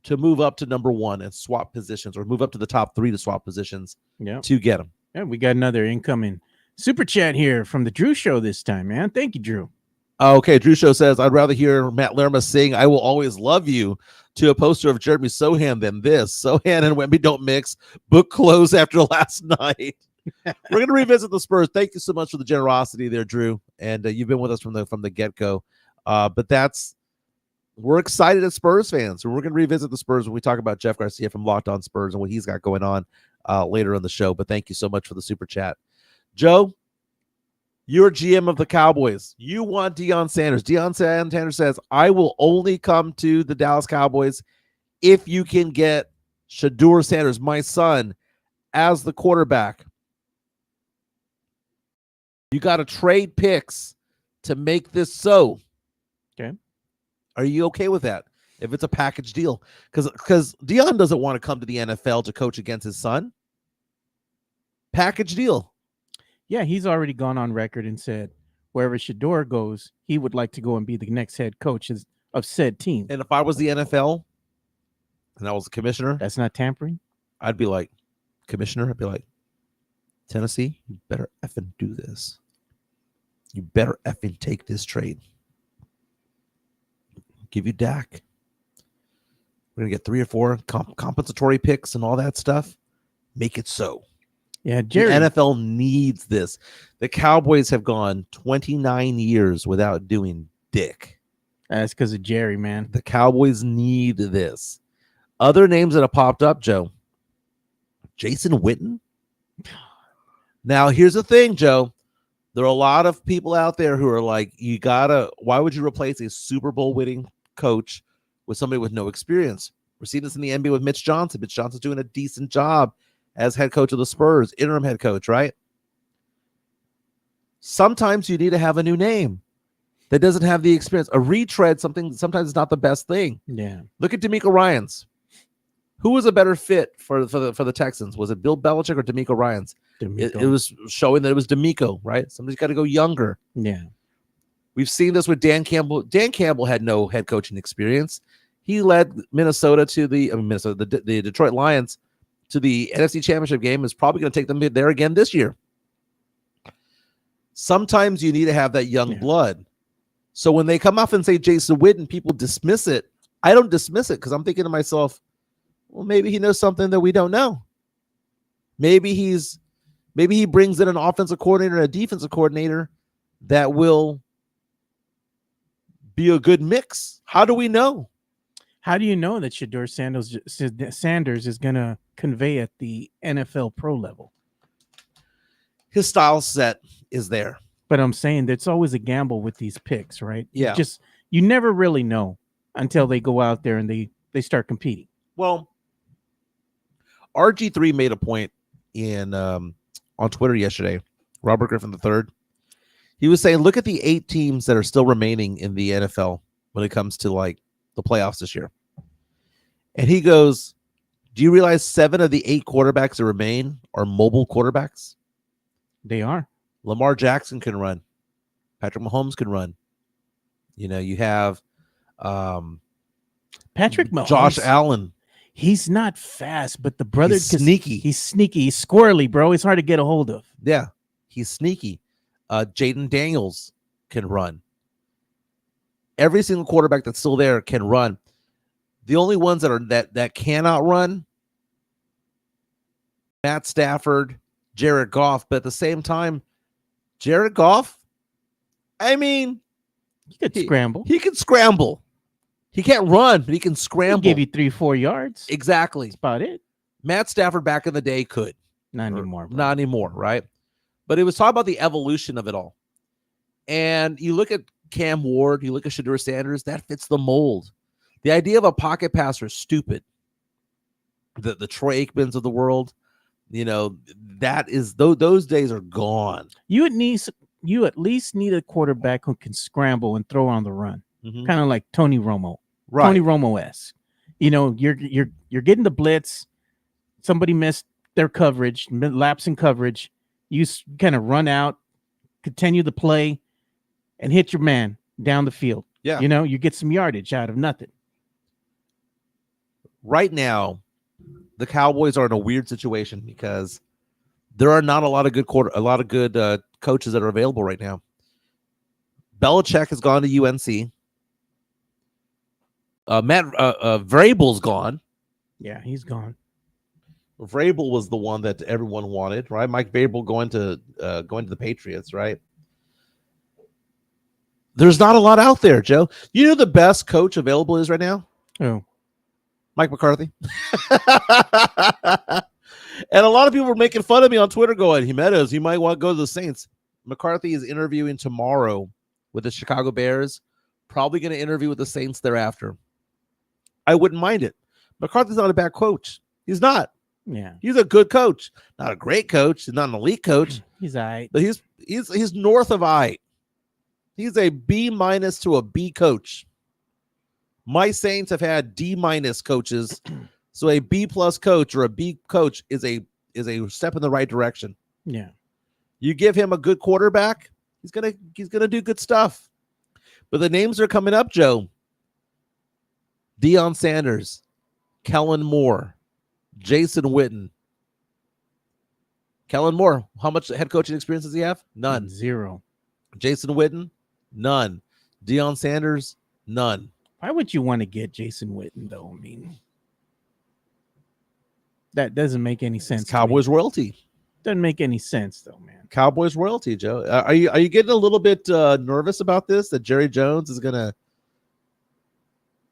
to move up to number 1 and swap positions, or move up to the top 3 to swap positions to get them. Yeah, we got another incoming super chat here from the Drew Show this time, man. Thank you, Drew. Okay, Drew Show says, I'd rather hear Matt Lerma sing I Will Always Love You to a poster of Jeremy Sochan than this. Sochan and Wemby don't mix. Book closed after last night. We're going to revisit the Spurs. Thank you so much for the generosity there, Drew. And you've been with us from the get-go. But we're excited as Spurs fans. So we're going to revisit the Spurs when we talk about Jeff Garcia from Locked On Spurs and what he's got going on later in the show. But thank you so much for the super chat. Joe, you're GM of the Cowboys. You want Deion Sanders. Deion Sanders says, I will only come to the Dallas Cowboys if you can get Shedeur Sanders, my son, as the quarterback. You got to trade picks to make this so. Okay. Are you okay with that? If it's a package deal? Because Deion doesn't want to come to the NFL to coach against his son. Package deal. Yeah, he's already gone on record and said wherever Shedeur goes, he would like to go and be the next head coach of said team. And if I was the NFL and I was the commissioner, that's not tampering. I'd be like, commissioner, I'd be like, Tennessee, you better effing do this. You better effing take this trade. Give you Dak. We're going to get 3 or 4 compensatory picks and all that stuff. Make it so. Yeah, Jerry. The NFL needs this. The Cowboys have gone 29 years without doing dick. That's because of Jerry, man. The Cowboys need this. Other names that have popped up, Joe. Jason Witten. Now, here's the thing, Joe. There are a lot of people out there who are like, why would you replace a Super Bowl winning coach with somebody with no experience? We're seeing this in the NBA with Mitch Johnson. Mitch Johnson's doing a decent job as head coach of the Spurs, interim head coach, right? Sometimes you need to have a new name that doesn't have the experience. A retread, sometimes it's not the best thing. Yeah. Look at D'Amico Ryans. Who was a better fit for the Texans? Was it Bill Belichick or D'Amico Ryans? It was showing that it was D'Amico, right? Somebody's got to go younger. Yeah. We've seen this with Dan Campbell. Dan Campbell had no head coaching experience. He led Minnesota to the Detroit Lions to the NFC Championship game. Is probably going to take them there again this year. Sometimes you need to have that young blood. So when they come off and say Jason Witten, people dismiss it. I don't dismiss it because I'm thinking to myself, well, maybe he knows something that we don't know. Maybe he brings in an offensive coordinator and a defensive coordinator that will be a good mix. How do we know? How do you know that Shedeur Sanders is going to convey at the NFL pro level? His style set is there. But I'm saying that's always a gamble with these picks, right? Yeah. You never really know until they go out there and they start competing. Well, RG3 made a point in on Twitter yesterday Robert Griffin III. He was saying, look at the 8 teams that are still remaining in the NFL when it comes to like the playoffs this year. And he goes, do you realize 7 of the 8 quarterbacks that remain are mobile quarterbacks? They are. Lamar Jackson can run. Patrick Mahomes can run. You know, you have Patrick Mahomes. Josh Allen. He's not fast, but the brother He's sneaky. He's sneaky. He's squirrely, bro. It's hard to get a hold of. Yeah, he's sneaky. Jaden Daniels can run. Every single quarterback that's still there can run. The only ones that cannot run, Matt Stafford, Jared Goff. But at the same time, Jared Goff, I mean, He could scramble. He can scramble. He can't run, but he can scramble. He'll give you 3-4 yards. Exactly. That's about it. Matt Stafford back in the day could. Not anymore. Bro. Not anymore, right? But it was talking about the evolution of it all. And you look at Cam Ward, you look at Shedeur Sanders, that fits the mold. The idea of a pocket passer is stupid. The Troy Aikmans of the world, you know, that is those days are gone. You at least need a quarterback who can scramble and throw on the run, kind of like Tony Romo, right? Tony Romo-esque. You know, you're getting the blitz. Somebody missed their coverage, lapse in coverage. You kind of run out, continue the play, and hit your man down the field. Yeah, you know, you get some yardage out of nothing. Right now, the Cowboys are in a weird situation because there are not a lot of good coaches that are available right now. Belichick has gone to UNC. Vrabel's gone. Yeah, he's gone. Vrabel was the one that everyone wanted, right? Mike Vrabel going to the Patriots, right? There's not a lot out there, Joe. You know the best coach available is right now? Oh, Mike McCarthy. And a lot of people were making fun of me on Twitter going, Jimenez, you might want to go to the Saints. McCarthy is interviewing tomorrow with the Chicago Bears, probably going to interview with the Saints thereafter. I wouldn't mind it. McCarthy's not a bad coach. He's not. Yeah. He's a good coach. Not a great coach. He's not an elite coach. He's all right. But he's north of I. He's a B- to a B coach. My Saints have had D- coaches. So a B+ coach or a B coach is a step in the right direction. Yeah. You give him a good quarterback, he's gonna do good stuff. But the names are coming up, Joe. Deion Sanders, Kellen Moore, Jason Witten. Kellen Moore, how much head coaching experience does he have? None. 0. Jason Witten, none. Deion Sanders, none. Why would you want to get Jason Witten, though? I mean, that doesn't make any sense. Cowboys royalty. Doesn't make any sense, though, man. Cowboys royalty, Joe. Are you getting a little bit nervous about this? That Jerry Jones is gonna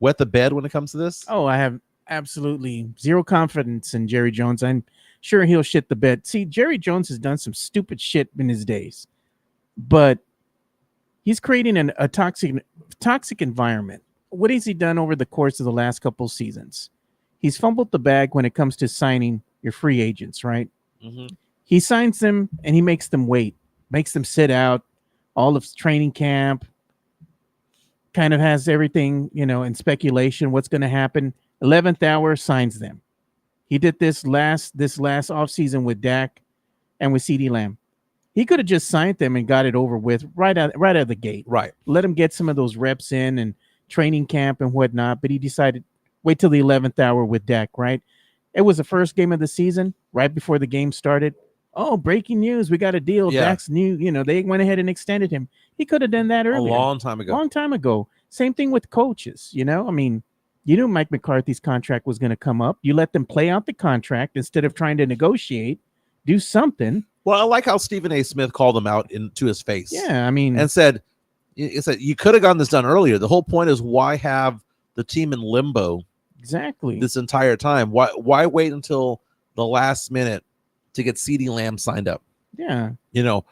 wet the bed when it comes to this? Oh, I have absolutely zero confidence in Jerry Jones. I'm sure he'll shit the bed. See, Jerry Jones has done some stupid shit in his days, but he's creating a toxic environment. What has he done over the course of the last couple seasons? He's fumbled the bag when it comes to signing your free agents, right? Mm-hmm. He signs them and he makes them wait, makes them sit out all of training camp, kind of has everything, you know, in speculation, what's going to happen. 11th hour signs them. He did this last offseason with Dak and with CeeDee Lamb. He could have just signed them and got it over with right out of the gate. Right. Let him get some of those reps in and training camp and whatnot, but he decided wait till the 11th hour with Dak, right? It was the first game of the season, right before the game started. Oh, breaking news, we got a deal. Yeah. Dak's new, you know, they went ahead and extended him. He could have done that earlier. A long time ago. Same thing with coaches, you know? I mean, you knew Mike McCarthy's contract was going to come up. You let them play out the contract instead of trying to negotiate, do something. Well, I like how Stephen A. Smith called him out to his face. Yeah, I mean, and said you could have gotten this done earlier. The whole point is why have the team in limbo exactly this entire time? Why wait until the last minute to get CeeDee Lamb signed up? Yeah, you know,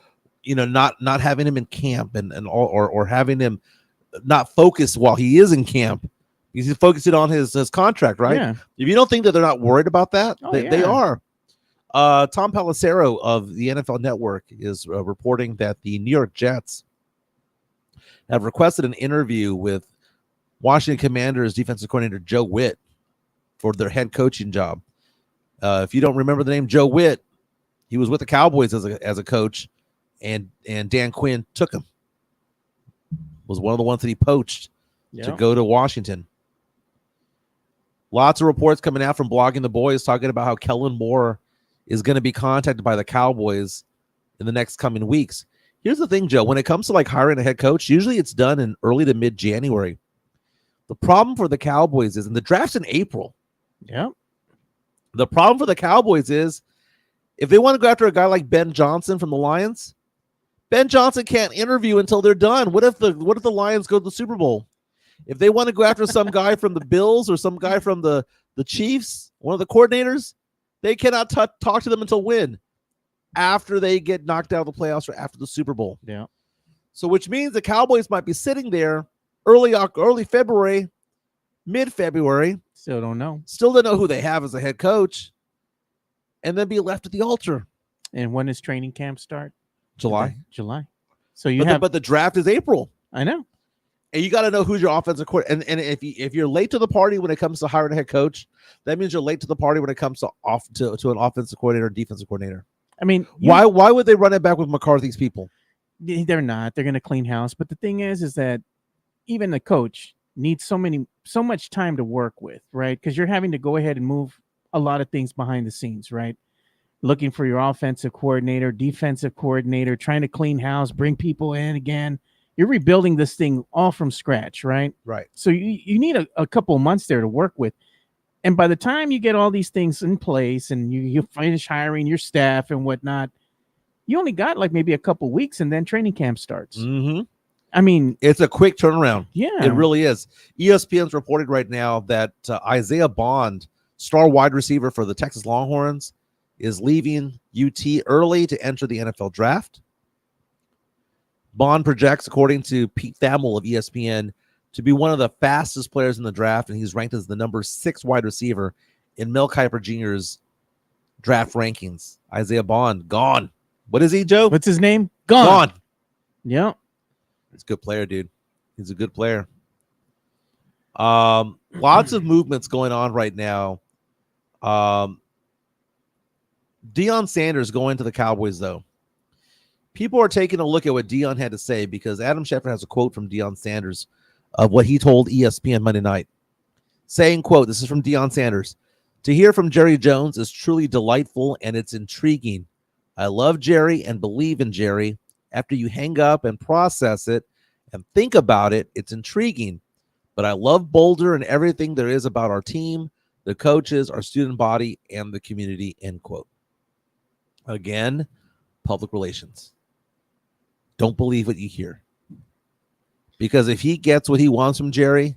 not having him in camp or having him not focus while he is in camp. He's focusing on his contract, right? Yeah. If you don't think that they're not worried about that, Oh, they are. Tom Pelissero of the NFL Network is reporting that the New York Jets have requested an interview with Washington Commanders defensive coordinator Joe Witt for their head coaching job. If you don't remember the name Joe Witt, he was with the Cowboys as a coach, and Dan Quinn took him. Was one of the ones that he poached to go to Washington. Lots of reports coming out from Blogging the Boys talking about how Kellen Moore is going to be contacted by the Cowboys in the next coming weeks. Here's the thing, Joe. When it comes to like hiring a head coach, usually it's done in early to mid-January. The problem for the Cowboys is, and the draft's in April. Yeah. The problem for the Cowboys is, if they want to go after a guy like Ben Johnson from the Lions, Ben Johnson can't interview until they're done. What if the Lions go to the Super Bowl? If they want to go after some guy from the Bills or some guy from the Chiefs, one of the coordinators, they cannot talk to them until when? After they get knocked out of the playoffs or after the Super Bowl. Yeah. So which means the Cowboys might be sitting there early February, mid-February. Still don't know. Still don't know who they have as a head coach. And then be left at the altar. And when does training camp start? July. So but the draft is April. I know. And you got to know who's your offensive coordinator. And if you're late to the party when it comes to hiring a head coach, that means you're late to the party when it comes to an offensive coordinator or defensive coordinator. I mean, why would they run it back with McCarthy's people? They're not. They're going to clean house. But the thing is that even the coach needs so much time to work with, right? Because you're having to go ahead and move a lot of things behind the scenes, right? Looking for your offensive coordinator, defensive coordinator, trying to clean house, bring people in again. You're rebuilding this thing all from scratch, right? Right. So you need a couple of months there to work with. And by the time you get all these things in place and you finish hiring your staff and whatnot, you only got like maybe a couple weeks and then training camp starts. Mm-hmm. I mean, it's a quick turnaround. Yeah. It really is. ESPN's reported right now that Isaiah Bond, star wide receiver for the Texas Longhorns, is leaving UT early to enter the NFL draft. Bond projects, according to Pete Thamel of ESPN, to be one of the fastest players in the draft, and he's ranked as the number 6 wide receiver in Mel Kiper Jr.'s draft rankings. Isaiah Bond, gone. What is he, Joe? What's his name? Gone. Yeah. He's a good player, dude. He's a good player. Lots of movements going on right now. Deion Sanders going to the Cowboys, though. People are taking a look at what Deion had to say because Adam Schefter has a quote from Deion Sanders of what he told ESPN Monday night, saying, quote, this is from Deion Sanders, "To hear from Jerry Jones is truly delightful and it's intriguing. I love Jerry and believe in Jerry. After you hang up and process it and think about it, it's intriguing. But I love Boulder and everything there is about our team, the coaches, our student body, and the community," end quote. Again, public relations. Don't believe what you hear. Because if he gets what he wants from Jerry,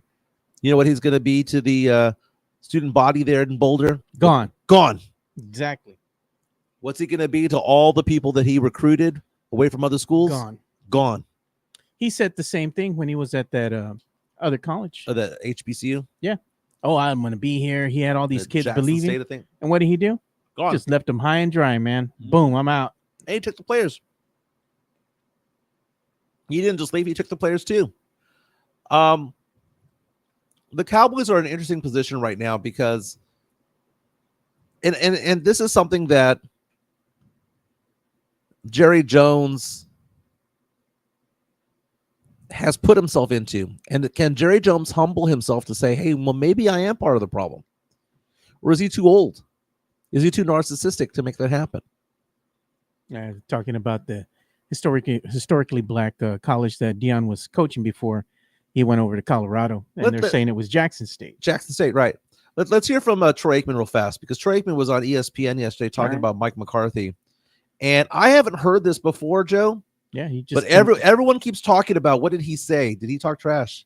you know what he's going to be to the student body there in Boulder? Gone. Exactly. What's he going to be to all the people that he recruited away from other schools? Gone. He said the same thing when he was at that other college. The HBCU? Yeah. Oh, I'm going to be here. He had all these kids Jackson believing. State, I think. And what did he do? Gone. Just left them high and dry, man. Boom, I'm out. And he took the players. He didn't just leave. He took the players too. The Cowboys are in an interesting position right now because, and this is something that Jerry Jones has put himself into. And can Jerry Jones humble himself to say, hey, well, maybe I am part of the problem? Or is he too old? Is he too narcissistic to make that happen? Talking about the historically black college that Deion was coaching before he went over to Colorado, and they're saying it was Jackson State. Jackson State, right. Let's hear from Troy Aikman real fast, because Troy Aikman was on ESPN yesterday talking about Mike McCarthy. And I haven't heard this before, Joe. Yeah, he just. But everyone keeps talking about, what did he say? Did he talk trash?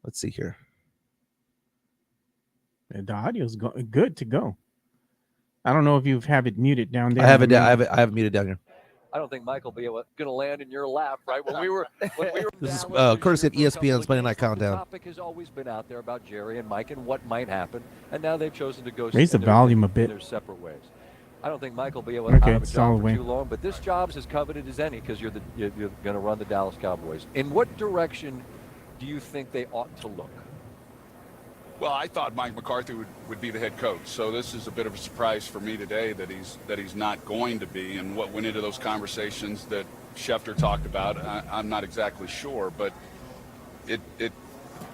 Let's see here. The audio's good to go. I don't know if you have it muted down there. I have it muted down here. I don't think Mike will be going to land in your lap, right? When we were this is courtesy of ESPN's Monday Night Countdown. The topic has always been out there about Jerry and Mike and what might happen, and now they've chosen to go raise the volume a bit. Their separate ways. I don't think Mike will be able Okay, to have a solid job for win. too long, but this job's as coveted as any because you're going to run the Dallas Cowboys. In what direction do you think they ought to look? Well, I thought Mike McCarthy would be the head coach, so this is a bit of a surprise for me today that he's not going to be. And what went into those conversations that Schefter talked about, I'm not exactly sure, but it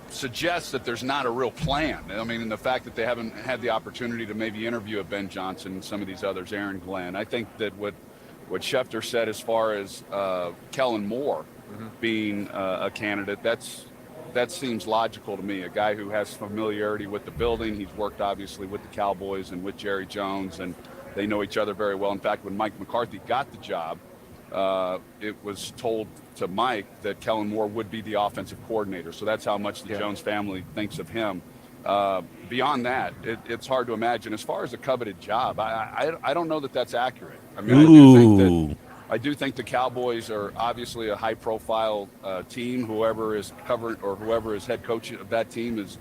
suggests that there's not a real plan. I mean, and the fact that they haven't had the opportunity to maybe interview a Ben Johnson and some of these others, Aaron Glenn. I think that what Schefter said as far as Kellen Moore being a candidate, that seems logical to me. A guy who has familiarity with the building. He's worked obviously with the Cowboys and with Jerry Jones, and they know each other very well. In fact, when Mike McCarthy got the job, it was told to Mike that Kellen Moore would be the offensive coordinator. So that's how much the Jones family thinks of him. Beyond that, it's hard to imagine. As far as a coveted job, I don't know that that's accurate. I mean, I do think the Cowboys are obviously a high-profile team. Whoever is covered or whoever is head coach of that team is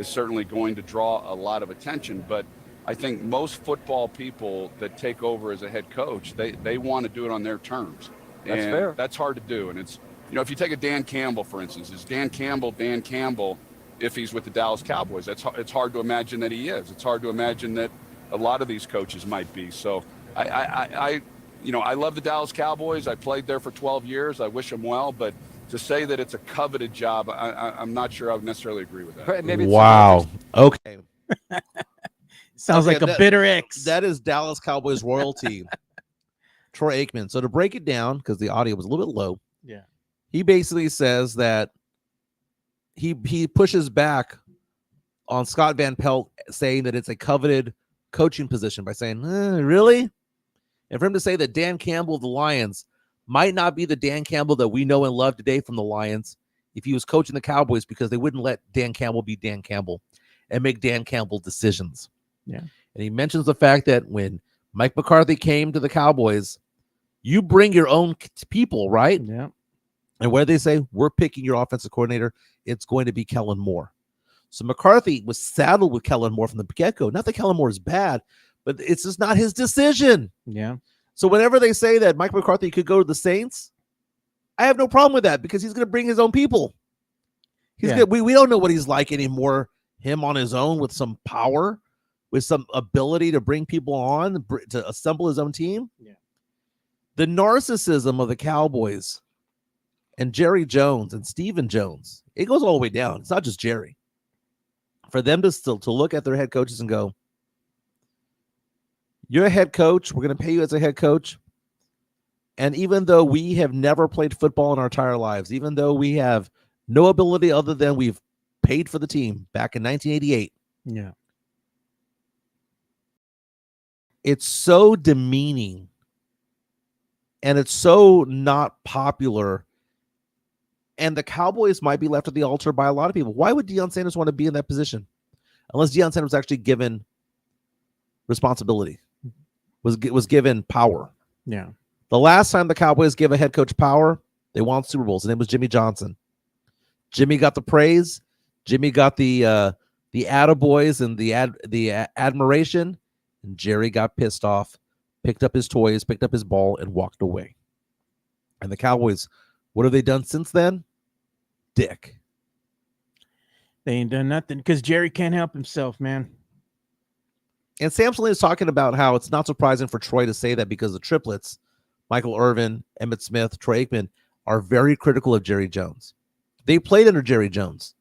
certainly going to draw a lot of attention. But I think most football people that take over as a head coach, they want to do it on their terms. That's and fair. That's hard to do. And it's, if you take a Dan Campbell, for instance, is Dan Campbell if he's with the Dallas Cowboys? It's hard to imagine that he is. It's hard to imagine that a lot of these coaches might be. So I love the Dallas Cowboys. I played there for 12 years. I wish them well, but to say that it's a coveted job, I'm not sure I would necessarily agree with that. Maybe it's Wow. Okay. Sounds like a bitter ex. That is Dallas Cowboys royalty, Troy Aikman. So to break it down, because the audio was a little bit low, he basically says that he pushes back on Scott Van Pelt saying that it's a coveted coaching position by saying, really? And for him to say that Dan Campbell of the Lions might not be the Dan Campbell that we know and love today from the Lions if he was coaching the Cowboys, because they wouldn't let Dan Campbell be Dan Campbell and make Dan Campbell decisions. Yeah. And he mentions the fact that when Mike McCarthy came to the Cowboys, you bring your own people, right? Yeah. And where they say, we're picking your offensive coordinator, it's going to be Kellen Moore. So McCarthy was saddled with Kellen Moore from the get-go. Not that Kellen Moore is bad, but it's just not his decision. Yeah. So whenever they say that Mike McCarthy could go to the Saints, I have no problem with that because he's going to bring his own people. He's good. We don't know what he's like anymore. Him on his own with some power, with some ability to bring people on, to assemble his own team. Yeah. The narcissism of the Cowboys and Jerry Jones and Stephen Jones, it goes all the way down. It's not just Jerry. For them to look at their head coaches and go, you're a head coach. We're going to pay you as a head coach. And even though we have never played football in our entire lives, even though we have no ability other than we've paid for the team back in 1988. Yeah. It's so demeaning and it's so not popular. And the Cowboys might be left at the altar by a lot of people. Why would Deion Sanders want to be in that position? Unless Deion Sanders was actually given responsibility, was given power. Yeah. The last time the Cowboys gave a head coach power, they won Super Bowls. His name was Jimmy Johnson. Jimmy got the praise. Jimmy got the attaboys and the admiration. And Jerry got pissed off, picked up his toys, picked up his ball, and walked away. And the Cowboys, what have they done since then? Dick. They ain't done nothing because Jerry can't help himself, man. And Samson is talking about how it's not surprising for Troy to say that because the triplets, Michael Irvin, Emmitt Smith, Troy Aikman, are very critical of Jerry Jones. They played under Jerry Jones,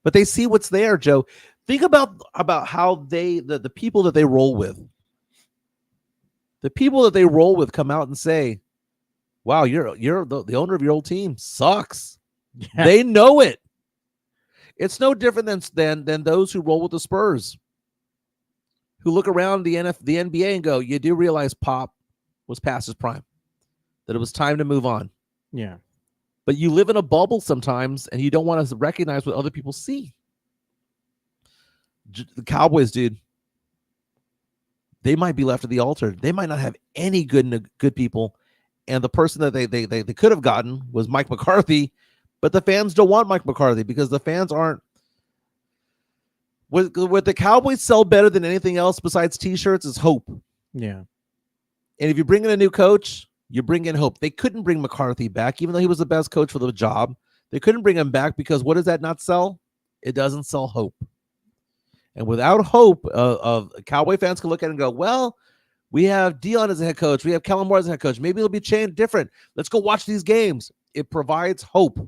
but they see what's there, Joe. Think about how the people that they roll with. The people that they roll with come out and say, wow, you're the owner of your old team sucks. Yeah. They know it. It's no different than those who roll with the Spurs, who look around the NBA and go, you do realize Pop was past his prime, that it was time to move on. Yeah. But you live in a bubble sometimes and you don't want to recognize what other people see. The Cowboys, dude, they might be left at the altar. They might not have any good people. And the person that they could have gotten was Mike McCarthy, but the fans don't want Mike McCarthy because the fans aren't. What the Cowboys sell better than anything else besides T-shirts is hope. Yeah. And if you bring in a new coach, you bring in hope. They couldn't bring McCarthy back, even though he was the best coach for the job. They couldn't bring him back because what does that not sell? It doesn't sell hope. And without hope, Cowboy fans can look at it and go, well, we have Dion as a head coach. We have Kellen Moore as a head coach. Maybe it'll be changed different. Let's go watch these games. It provides hope.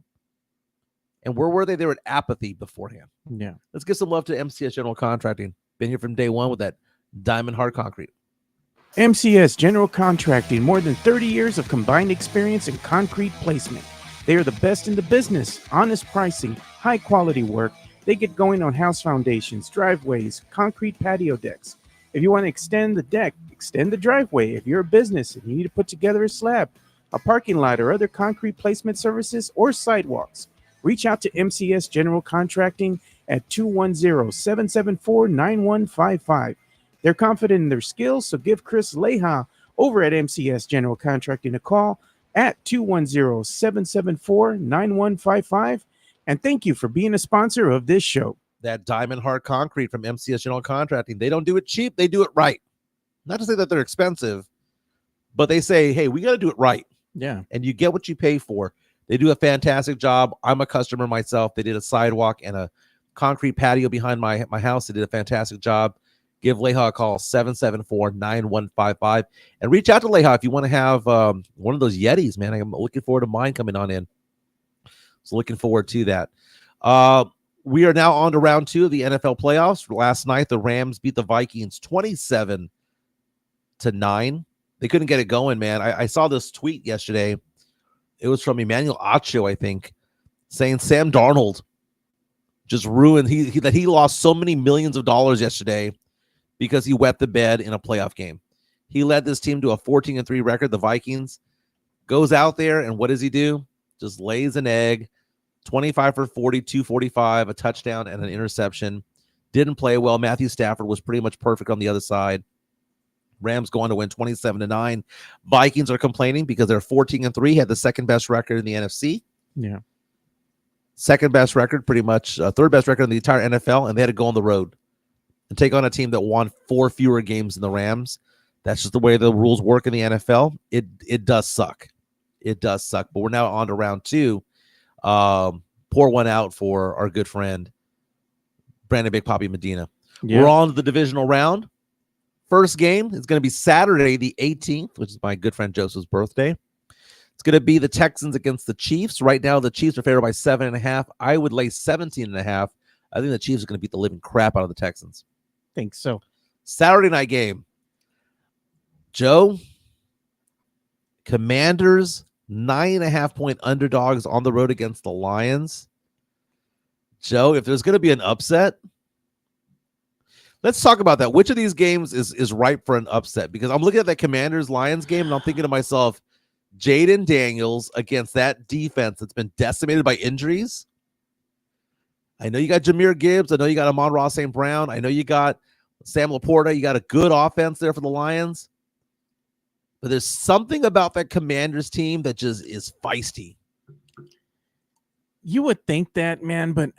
And where were they? They were at apathy beforehand. Yeah. Let's give some love to MCS General Contracting. Been here from day one with that diamond hard concrete. MCS General Contracting, more than 30 years of combined experience in concrete placement. They are the best in the business. Honest pricing, high quality work. They get going on house foundations, driveways, concrete patio decks. If you want to extend the deck, extend the driveway. If you're a business and you need to put together a slab, a parking lot, or other concrete placement services or sidewalks, reach out to MCS General Contracting at 210-774-9155. They're confident in their skills, so give Chris Leha over at MCS General Contracting a call at 210-774-9155. And thank you for being a sponsor of this show. That diamond hard concrete from MCS General Contracting. They don't do it cheap. They do it right. Not to say that they're expensive, but they say, hey, we got to do it right. Yeah. And you get what you pay for. They do a fantastic job. I'm a customer myself. They did a sidewalk and a concrete patio behind my house. They did a fantastic job. Give Leha a call, 774-9155. And reach out to Leha if you want to have one of those Yetis, man. I'm looking forward to mine coming on in. So looking forward to that. We are now on to round 2 of the NFL playoffs. Last night, the Rams beat the Vikings 27-9. They couldn't get it going, man. I saw this tweet yesterday. It was from Emmanuel Acho, I think, saying Sam Darnold just ruined. That he lost so many millions of dollars yesterday because he wet the bed in a playoff game. He led this team to a 14-3 record. The Vikings goes out there, and what does he do? Just lays an egg. 25 for 40, 245, a touchdown, and an interception. Didn't play well. Matthew Stafford was pretty much perfect on the other side. Rams going to win 27-9. Vikings are complaining because they're 14-3, had the second best record in the NFC. Yeah. Second best record, pretty much third best record in the entire NFL, and they had to go on the road and take on a team that won 4 fewer games than the Rams. That's just the way the rules work in the NFL. It does suck. It does suck. But we're now on to round 2. Pour one out for our good friend Brandon Big Papi Medina. Yeah. We're on to the divisional round. First game is going to be Saturday the 18th, which is my good friend Joseph's birthday. It's going to be the Texans against the Chiefs. Right now, the Chiefs are favored by 7.5. I would lay 17.5. I think the Chiefs are going to beat the living crap out of the Texans. Think so. Saturday night game. Joe, Commanders 9.5-point underdogs on the road against the Lions. Joe, if there's going to be an upset, let's talk about that. Which of these games is ripe for an upset? Because I'm looking at that Commanders-Lions game, and I'm thinking to myself, Jaden Daniels against that defense that's been decimated by injuries. I know you got Jahmyr Gibbs. I know you got Amon-Ra St. Brown. I know you got Sam Laporta. You got a good offense there for the Lions. But there's something about that Commanders team that just is feisty. You would think that, man, but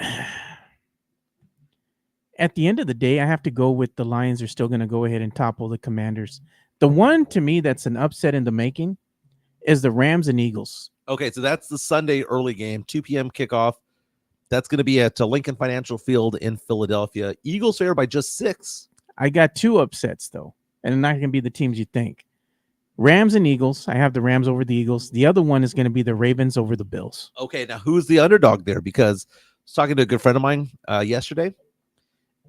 at the end of the day, I have to go with the Lions are still going to go ahead and topple the Commanders. The one, to me, that's an upset in the making is the Rams and Eagles. Okay, so that's the Sunday early game, 2 p.m. kickoff. That's going to be at Lincoln Financial Field in Philadelphia. Eagles favored by just 6. I got 2 upsets, though, and they're not going to be the teams you think. Rams and Eagles. I have the Rams over the Eagles. The other one is going to be the Ravens over the Bills. Okay, now who's the underdog there? Because I was talking to a good friend of mine yesterday,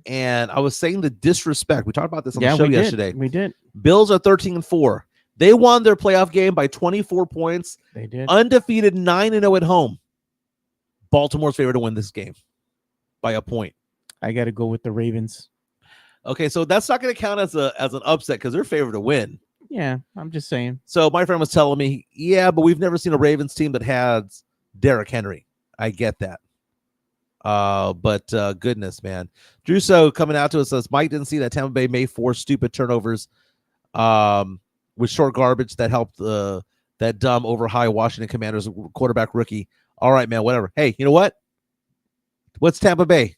and I was saying the disrespect. We talked about this on the show yesterday. We did. Bills are 13-4. They won their playoff game by 24 points. They did. Undefeated 9-0 at home. Baltimore's favored to win this game by a point. I got to go with the Ravens. Okay, so that's not going to count as an upset because they're favored to win. Yeah, I'm just saying. So my friend was telling me, yeah, but we've never seen a Ravens team that has Derrick Henry. I get that. But goodness, man. Druso coming out to us says, Mike didn't see that Tampa Bay made 4 stupid turnovers with short garbage that helped that dumb over high Washington Commanders quarterback rookie. All right, man, whatever. Hey, you know what? What's Tampa Bay?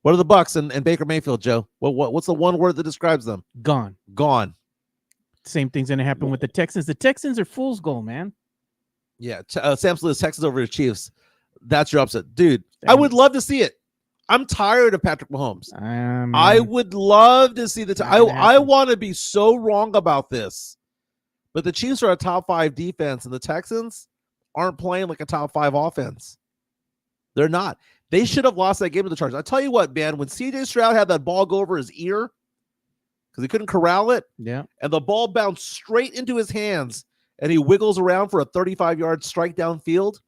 What are the Bucks and Baker Mayfield, Joe? What's the one word that describes them? Gone. Gone. Same thing's going to happen with the Texans. The Texans are fool's gold, man. Yeah, Sam Says Texans over the Chiefs. That's your upset, dude. I would love to see it. I'm tired of Patrick Mahomes. I would love to see I want to be so wrong about this, but the Chiefs are a top 5 defense, and the Texans aren't playing like a top 5 offense. They're not. They should have lost that game to the Chargers. I tell you what, man, when CJ Stroud had that ball go over his ear because he couldn't corral it, yeah, and the ball bounced straight into his hands, and he wiggles around for a 35-yard strike downfield,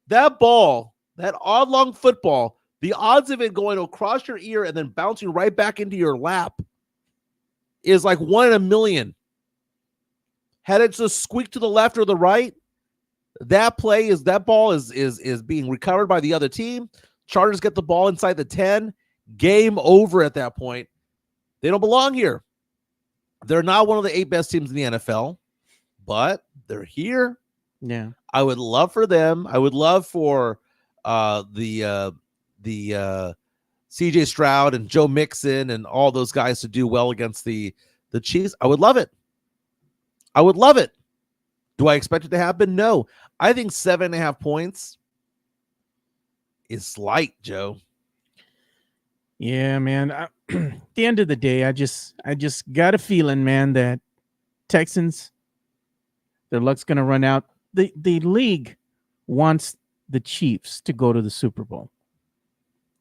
that ball, that oblong football, the odds of it going across your ear and then bouncing right back into your lap is like 1 in a million. Had it just squeaked to the left or the right, that ball is being recovered by the other team. Chargers get the ball inside the 10. Game over at that point. They don't belong here. They're not one of the 8 best teams in the NFL, but they're here. Yeah. I would love for them. I would love for the CJ Stroud and Joe Mixon and all those guys to do well against the Chiefs. I would love it. I would love it. Do I expect it to happen? No. I think 7.5 points is light, Joe. Yeah, man. At the end of the day, I just got a feeling, man, that Texans, their luck's gonna run out. The league wants the Chiefs to go to the Super Bowl.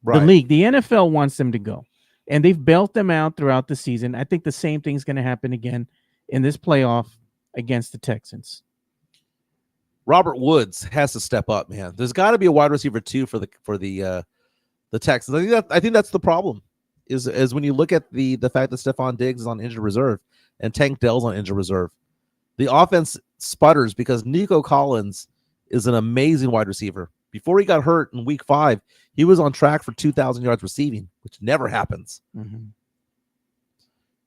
Right. The NFL wants them to go, and they've bailed them out throughout the season. I think the same thing's going to happen again in this playoff against the Texans. Robert Woods has to step up, man. There's got to be a wide receiver 2 for the Texans. I think that's the problem. Is when you look at the fact that Stephon Diggs is on injured reserve and Tank Dell's on injured reserve, the offense sputters because Nico Collins is an amazing wide receiver. Before he got hurt in week 5, he was on track for 2,000 yards receiving, which never happens. Mm-hmm.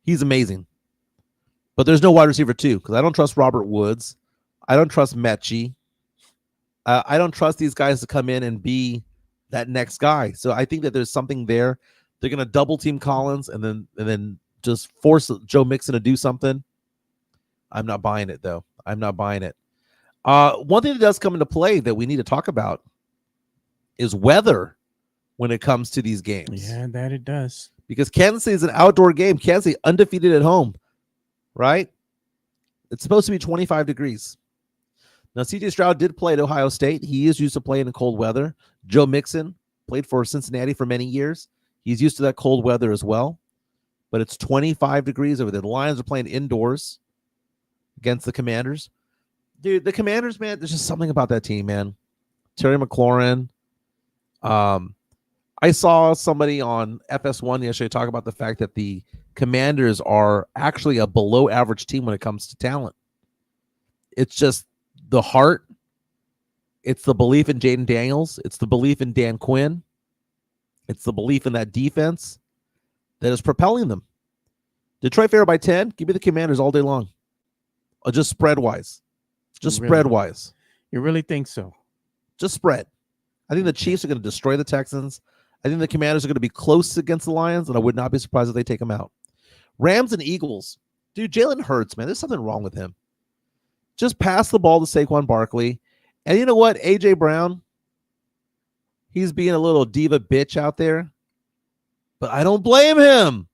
He's amazing. But there's no wide receiver 2 because I don't trust Robert Woods. I don't trust Mechie. I don't trust these guys to come in and be that next guy. So I think that there's something there. They're going to double team Collins and then just force Joe Mixon to do something. I'm not buying it, though. I'm not buying it. One thing that does come into play that we need to talk about is weather when it comes to these games. Yeah, that it does. Because Kansas City is an outdoor game. Kansas City undefeated at home, right? It's supposed to be 25 degrees. Now, CJ Stroud did play at Ohio State. He is used to playing in cold weather. Joe Mixon played for Cincinnati for many years. He's used to that cold weather as well. But it's 25 degrees over there. The Lions are playing indoors against the Commanders. Dude, the Commanders, man, there's just something about that team, man. Terry McLaurin. I saw somebody on FS1 yesterday talk about the fact that the Commanders are actually a below average team when it comes to talent. It's just the heart. It's the belief in Jaden Daniels. It's the belief in Dan Quinn. It's the belief in that defense that is propelling them. Detroit favorite by 10. Give me the Commanders all day long. Or just spread-wise. Just spread-wise. You really think so? Just spread. I think the Chiefs are going to destroy the Texans. I think the Commanders are going to be close against the Lions, and I would not be surprised if they take them out. Rams and Eagles. Dude, Jalen Hurts, man, there's something wrong with him. Just pass the ball to Saquon Barkley. And you know what? A.J. Brown, he's being a little diva bitch out there. But I don't blame him.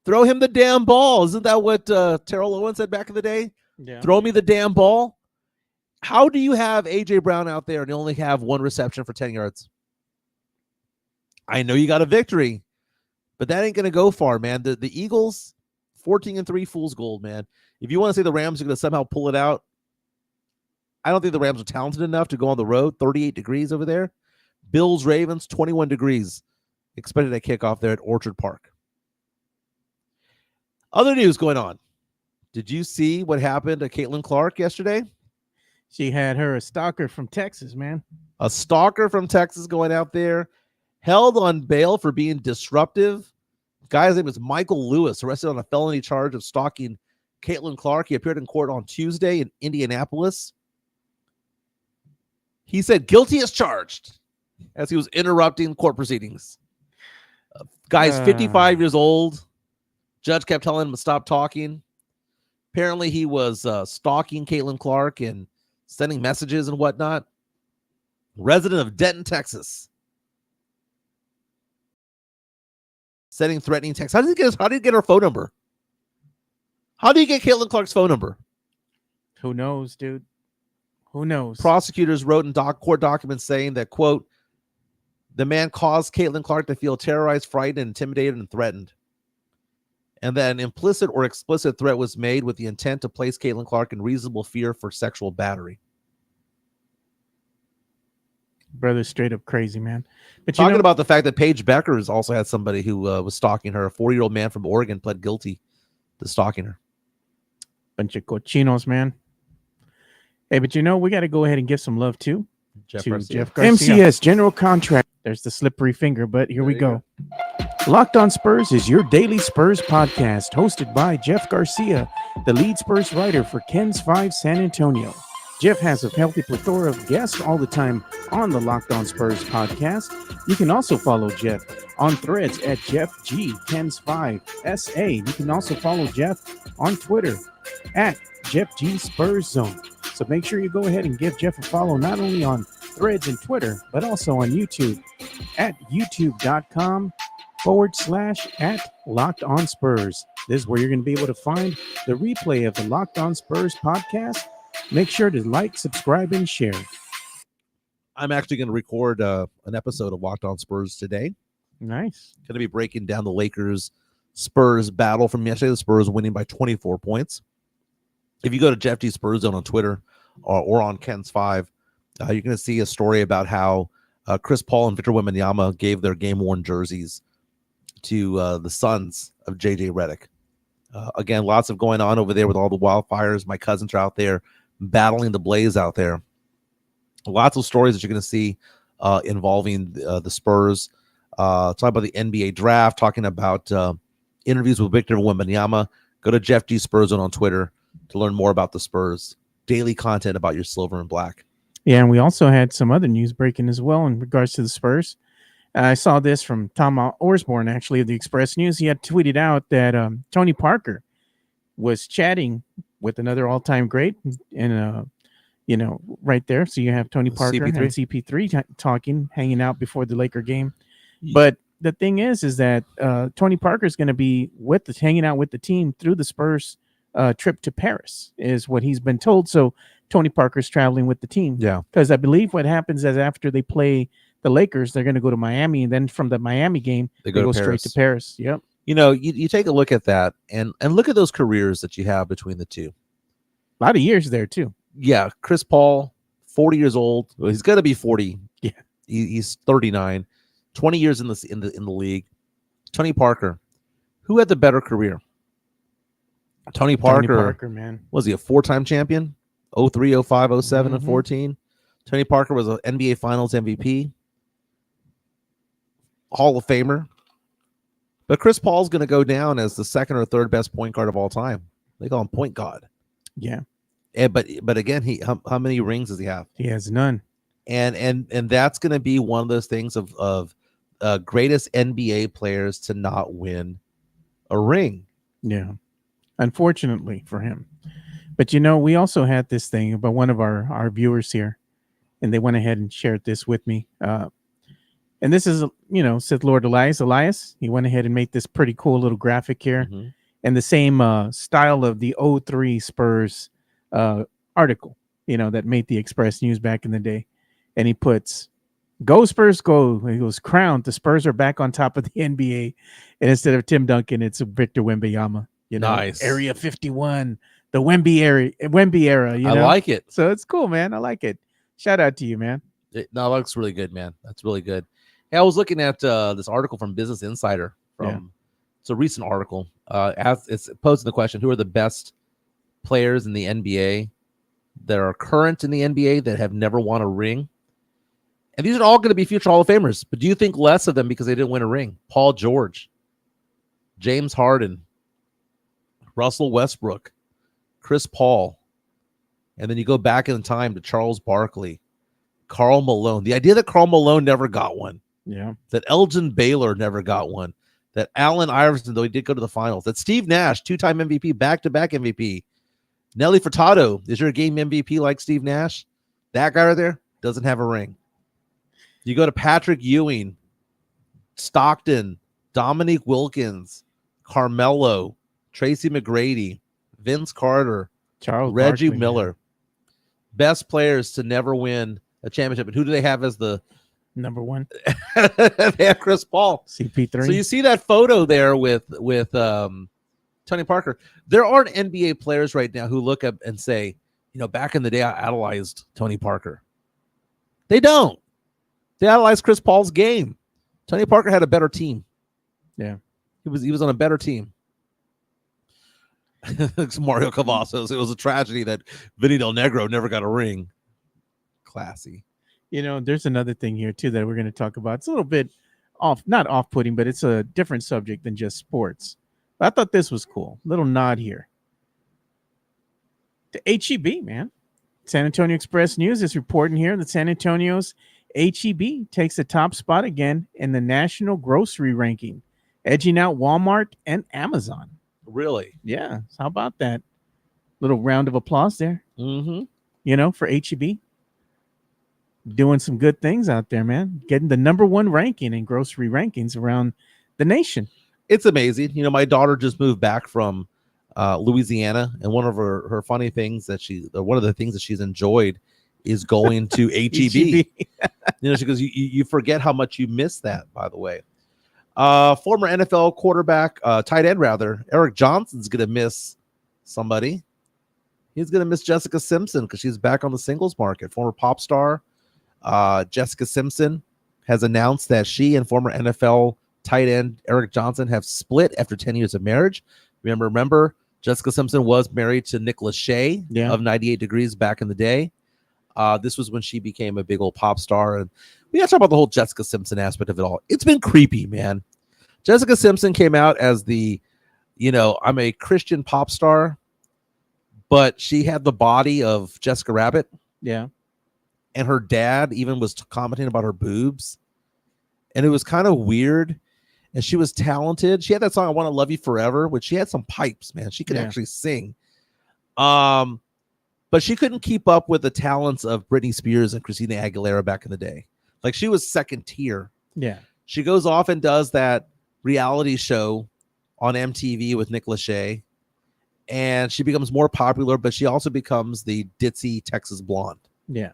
Throw him the damn ball. Isn't that what Terrell Owens said back in the day? Yeah. Throw me the damn ball. How do you have A.J. Brown out there and you only have 1 reception for 10 yards? I know you got a victory, but that ain't going to go far, man. The Eagles, 14-3, fool's gold, man. If you want to say the Rams are going to somehow pull it out, I don't think the Rams are talented enough to go on the road. 38 degrees over there. Bills, Ravens, 21 degrees. Expected a kickoff there at Orchard Park. Other news going on. Did you see what happened to Caitlin Clark yesterday? She had a stalker from Texas, man. A stalker from Texas going out there, held on bail for being disruptive. Guy's name is Michael Lewis, arrested on a felony charge of stalking Caitlin Clark. He appeared in court on Tuesday in Indianapolis. He said guilty as charged as he was interrupting court proceedings. Guy's 55 years old. Judge kept telling him to stop talking. Apparently, he was stalking Caitlin Clark and sending messages and whatnot. Resident of Denton, Texas. Sending threatening texts. How did he get her phone number? How do you get Caitlin Clark's phone number? Who knows, dude? Who knows? Prosecutors wrote in court documents saying that, quote, the man caused Caitlin Clark to feel terrorized, frightened, intimidated, and threatened. And that an implicit or explicit threat was made with the intent to place Caitlin Clark in reasonable fear for sexual battery. Brother's straight up crazy, man. But Talking about the fact that Paige Beckers also had somebody who was stalking her. A 40-year-old man from Oregon pled guilty to stalking her. Bunch of cochinos, man. Hey, but we got to go ahead and give some love to Jeff Garcia. MCS General Contract. There's the slippery finger, but here we go. Locked on Spurs is your daily Spurs podcast, hosted by Jeff Garcia, the lead Spurs writer for Ken's 5 San Antonio. Jeff has a healthy plethora of guests all the time on the Locked On Spurs podcast. You can also follow Jeff on Threads at Jeff G Ken's 5 SA. You can also follow Jeff on Twitter at Jeff G Spurs Zone. So make sure you go ahead and give Jeff a follow not only on Threads and Twitter, but also on YouTube at youtube.com/@Locked On Spurs. This is where you're going to be able to find the replay of the Locked On Spurs podcast. Make sure to like, subscribe, and share. I'm actually going to record an episode of Locked On Spurs today. Nice. Going to be breaking down the Lakers-Spurs battle from yesterday. The Spurs winning by 24 points. If you go to Jeff G Spurs Zone on Twitter or on Ken's 5, you're going to see a story about how Chris Paul and Victor Wembanyama gave their game-worn jerseys to the sons of J.J. Redick. Again, lots of going on over there with all the wildfires. My cousins are out there battling the blaze out there. Lots of stories that you're going to see involving the Spurs. Talking about the NBA draft, talking about interviews with Victor Wembanyama. Go to Jeff G Spurs on Twitter to learn more about the Spurs. Daily content about your silver and black. Yeah, and we also had some other news breaking as well in regards to the Spurs. I saw this from Tom Orsborn, actually, of the Express News. He had tweeted out that Tony Parker was chatting with another all-time great, and right there. So you have Tony Parker CP3. and CP3 talking, hanging out before the Laker game. But the thing is that Tony Parker is going to be hanging out with the team through the Spurs trip to Paris, is what he's been told. So Tony Parker's traveling with the team. Yeah, because I believe what happens is after they play the Lakers, they're going to go to Miami, and then from the Miami game, they go straight to Paris. Yep. You take a look at that and look at those careers that you have between the two. A lot of years there too. Yeah, Chris Paul, 40 years old. Well, he's going to be 40. Yeah, he's 39. 20 years in the league. Tony Parker, who had the better career? Tony Parker, man. Was he a 4-time champion? 03, 05, 07, and 14. Tony Parker was an NBA Finals MVP. Hall of Famer. But Chris Paul's going to go down as the second or third best point guard of all time. They call him point guard. Yeah. But again, how many rings does he have? He has none. And that's going to be one of those things of greatest NBA players to not win a ring. Yeah. Unfortunately for him. But we also had this thing about one of our viewers here, and they went ahead and shared this with me. And this is, Sith Lord Elias. He went ahead and made this pretty cool little graphic here, and the same style of the 03 Spurs article, that made the Express News back in the day. And he puts, "Go Spurs, go." He goes, "Crowned. The Spurs are back on top of the NBA." And instead of Tim Duncan, it's Victor Wembanyama. Nice. Area 51, the Wemby era. I like it. So it's cool, man. I like it. Shout out to you, man. That looks really good, man. That's really good. Hey, I was looking at this article from Business Insider. It's a recent article. It's posing the question: who are the best players in the NBA that are current in the NBA that have never won a ring? And these are all going to be future Hall of Famers. But do you think less of them because they didn't win a ring? Paul George, James Harden, Russell Westbrook, Chris Paul. And then you go back in time to Charles Barkley, Karl Malone. The idea that Karl Malone never got one. Yeah. That Elgin Baylor never got one. That Allen Iverson, though he did go to the finals. That Steve Nash, 2-time MVP, back-to-back MVP, Nelly Furtado is your game MVP like Steve Nash. That guy right there doesn't have a ring. You go to Patrick Ewing, Stockton, Dominique Wilkins, Carmelo, Tracy McGrady, Vince Carter, Charles Reggie Barkley, man. Miller. Best players to never win a championship. And who do they have as the Number one, they have Chris Paul. CP3. So you see that photo there with Tony Parker. There aren't NBA players right now who look up and say, back in the day I idolized Tony Parker. They don't. They idolize Chris Paul's game. Tony Parker had a better team. Yeah. He was on a better team. It's Mario Cavazos. It was a tragedy that Vinny Del Negro never got a ring. Classy. There's another thing here too that we're going to talk about. It's a little bit not off-putting, but it's a different subject than just sports. But I thought this was cool. Little nod here. The HEB, man. San Antonio Express News is reporting here that San Antonio's HEB takes the top spot again in the national grocery ranking, edging out Walmart and Amazon. Really? Yeah. So how about that? Little round of applause there. Mm-hmm. For HEB. Doing some good things out there, man. Getting the number one ranking in grocery rankings around the nation. It's amazing. My daughter just moved back from Louisiana, and one of her funny things one of the things that she's enjoyed is going to HEB. She goes, you forget how much you miss that, by the way. Former NFL quarterback, tight end rather, Eric Johnson's going to miss somebody. He's going to miss Jessica Simpson because she's back on the singles market. Former pop star Jessica Simpson has announced that she and former NFL tight end Eric Johnson have split after 10 years of marriage. Remember, Jessica Simpson was married to Nick Lachey of 98 Degrees back in the day. This was when she became a big old pop star. And we got to talk about the whole Jessica Simpson aspect of it all. It's been creepy, man. Jessica Simpson came out as I'm a Christian pop star, but she had the body of Jessica Rabbit. Yeah. And her dad even was commenting about her boobs. And it was kind of weird. And she was talented. She had that song, I Want to Love You Forever, which she had some pipes, man. She could actually sing. But she couldn't keep up with the talents of Britney Spears and Christina Aguilera back in the day. Like, she was second tier. Yeah. She goes off and does that reality show on MTV with Nick Lachey. And she becomes more popular, but she also becomes the ditzy Texas blonde. Yeah.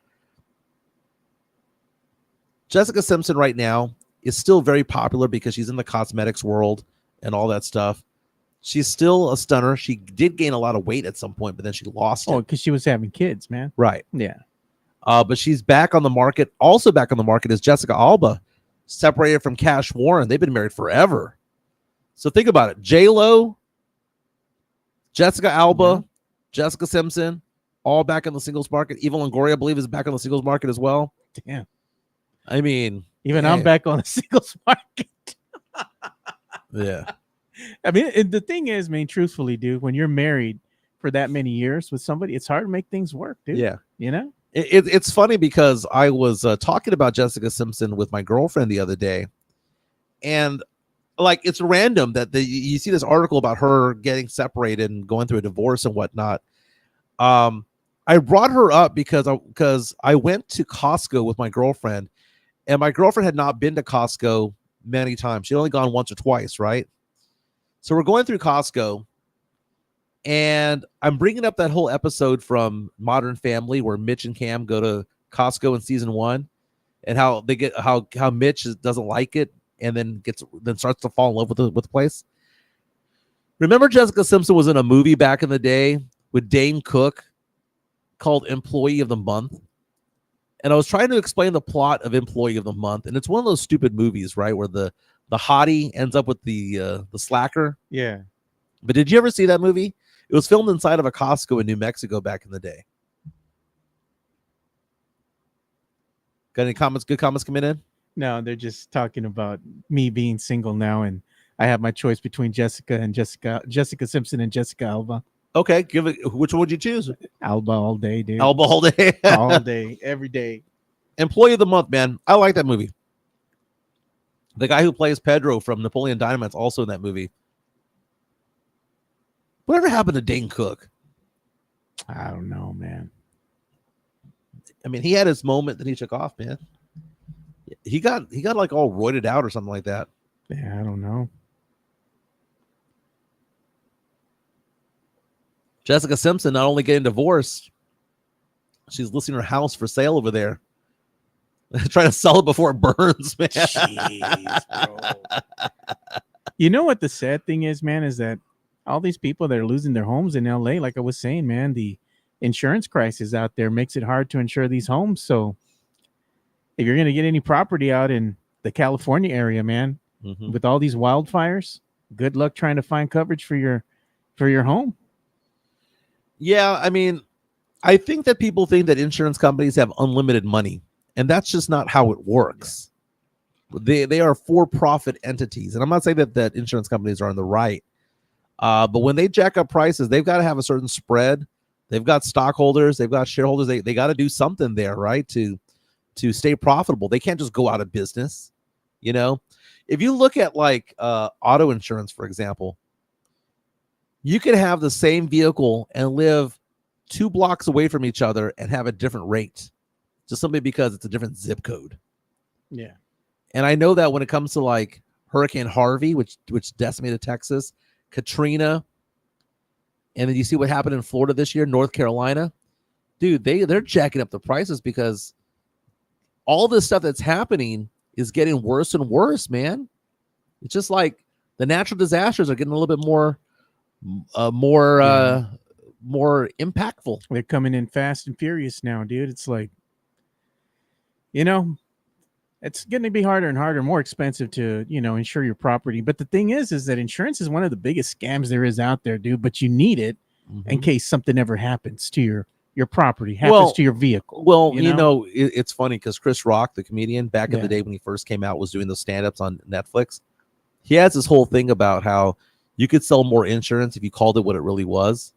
Jessica Simpson right now is still very popular because she's in the cosmetics world and all that stuff. She's still a stunner. She did gain a lot of weight at some point, but then she lost it. Oh, because she was having kids, man. Right. Yeah. But she's back on the market. Also back on the market is Jessica Alba, separated from Cash Warren. They've been married forever. So think about it. J-Lo, Jessica Alba, Jessica Simpson, all back in the singles market. Eva Longoria, I believe, is back on the singles market as well. Damn. I mean, even I'm back on the singles market. Yeah. I mean, the thing is, truthfully, dude, when you're married for that many years with somebody, it's hard to make things work, dude. Yeah. It's funny because I was talking about Jessica Simpson with my girlfriend the other day. And it's random that you see this article about her getting separated and going through a divorce and whatnot. I brought her up because I went to Costco with my girlfriend, and my girlfriend had not been to Costco many times. She'd only gone once or twice, right? So we're going through Costco, and I'm bringing up that whole episode from Modern Family where Mitch and Cam go to Costco in season 1, and how they get how Mitch doesn't like it and then starts to fall in love with the place. Remember, Jessica Simpson was in a movie back in the day with Dane Cook called Employee of the Month. And I was trying to explain the plot of Employee of the Month, and it's one of those stupid movies, right, where the hottie ends up with the slacker. Yeah. But did you ever see that movie? It was filmed inside of a Costco in New Mexico back in the day. Got any comments? Good comments coming in? No, they're just talking about me being single now, and I have my choice between Jessica Simpson and Jessica Alba. Okay, give it. Which one would you choose? Alba all day, dude. Alba all day. All day, every day. Employee of the Month, man. I like that movie. The guy who plays Pedro from Napoleon Dynamite's also in that movie. Whatever happened to Dane Cook? I don't know, man. I mean, he had his moment that he took off, man. He got like all roided out or something like that. Yeah, I don't know. Jessica Simpson not only getting divorced, she's listing her house for sale over there. Trying to sell it before it burns, man. Jeez, bro. You know what the sad thing is, man, is that all these people that are losing their homes in LA, like I was saying, man, the insurance crisis out there makes it hard to insure these homes. So if you're going to get any property out in the California area, man, with all these wildfires, good luck trying to find coverage for your home. Yeah, I mean, I think that people think that insurance companies have unlimited money, and that's just not how it works. They are for-profit entities, and I'm not saying that insurance companies are on the right, but when they jack up prices, they've got to have a certain spread. They've got stockholders, they've got shareholders. They got to do something there, right, to stay profitable. They can't just go out of business. You know, if you look at like auto insurance, for example, you can have the same vehicle and live 2 blocks away from each other and have a different rate, just simply because it's a different zip code. Yeah. And I know that when it comes to like Hurricane Harvey, which decimated Texas, Katrina, and then you see what happened in Florida this year, North Carolina, dude, they're jacking up the prices because all this stuff that's happening is getting worse and worse, man. It's just like the natural disasters are getting a little bit more impactful. They're coming in fast and furious now, dude. It's like, you know, it's going to be harder and harder, more expensive to, insure your property. But the thing is that insurance is one of the biggest scams there is out there, dude. But you need it in case something ever happens to your property, happens to your vehicle. Well, it's funny because Chris Rock, the comedian, back in the day when he first came out, was doing those stand-ups on Netflix. He has this whole thing about how you could sell more insurance if you called it what it really was.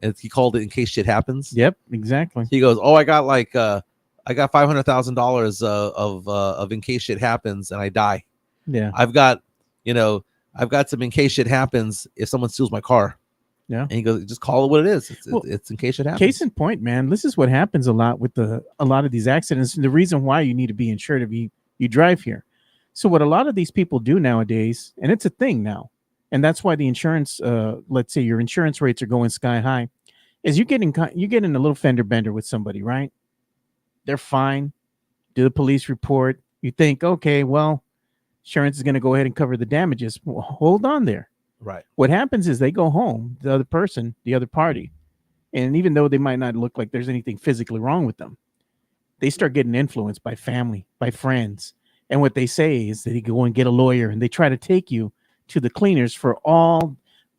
And he called it in case shit happens. Yep, exactly. He goes, "Oh, I got $500,000 of in case shit happens and I die. Yeah, I've got some in case shit happens if someone steals my car." Yeah, and he goes, "Just call it what it is. It's in case it happens." Case in point, man. This is what happens a lot with a lot of these accidents. And the reason why you need to be insured if you drive here. So what a lot of these people do nowadays, and it's a thing now, and that's why the insurance, let's say your insurance rates are going sky high, is you get in a little fender bender with somebody, right? They're fine. Do the police report. You think, okay, well, insurance is going to go ahead and cover the damages. Well, hold on there. Right. What happens is they go home, the other person, the other party, and even though they might not look like there's anything physically wrong with them, they start getting influenced by family, by friends. And what they say is that they go and get a lawyer and they try to take you to the cleaners for all,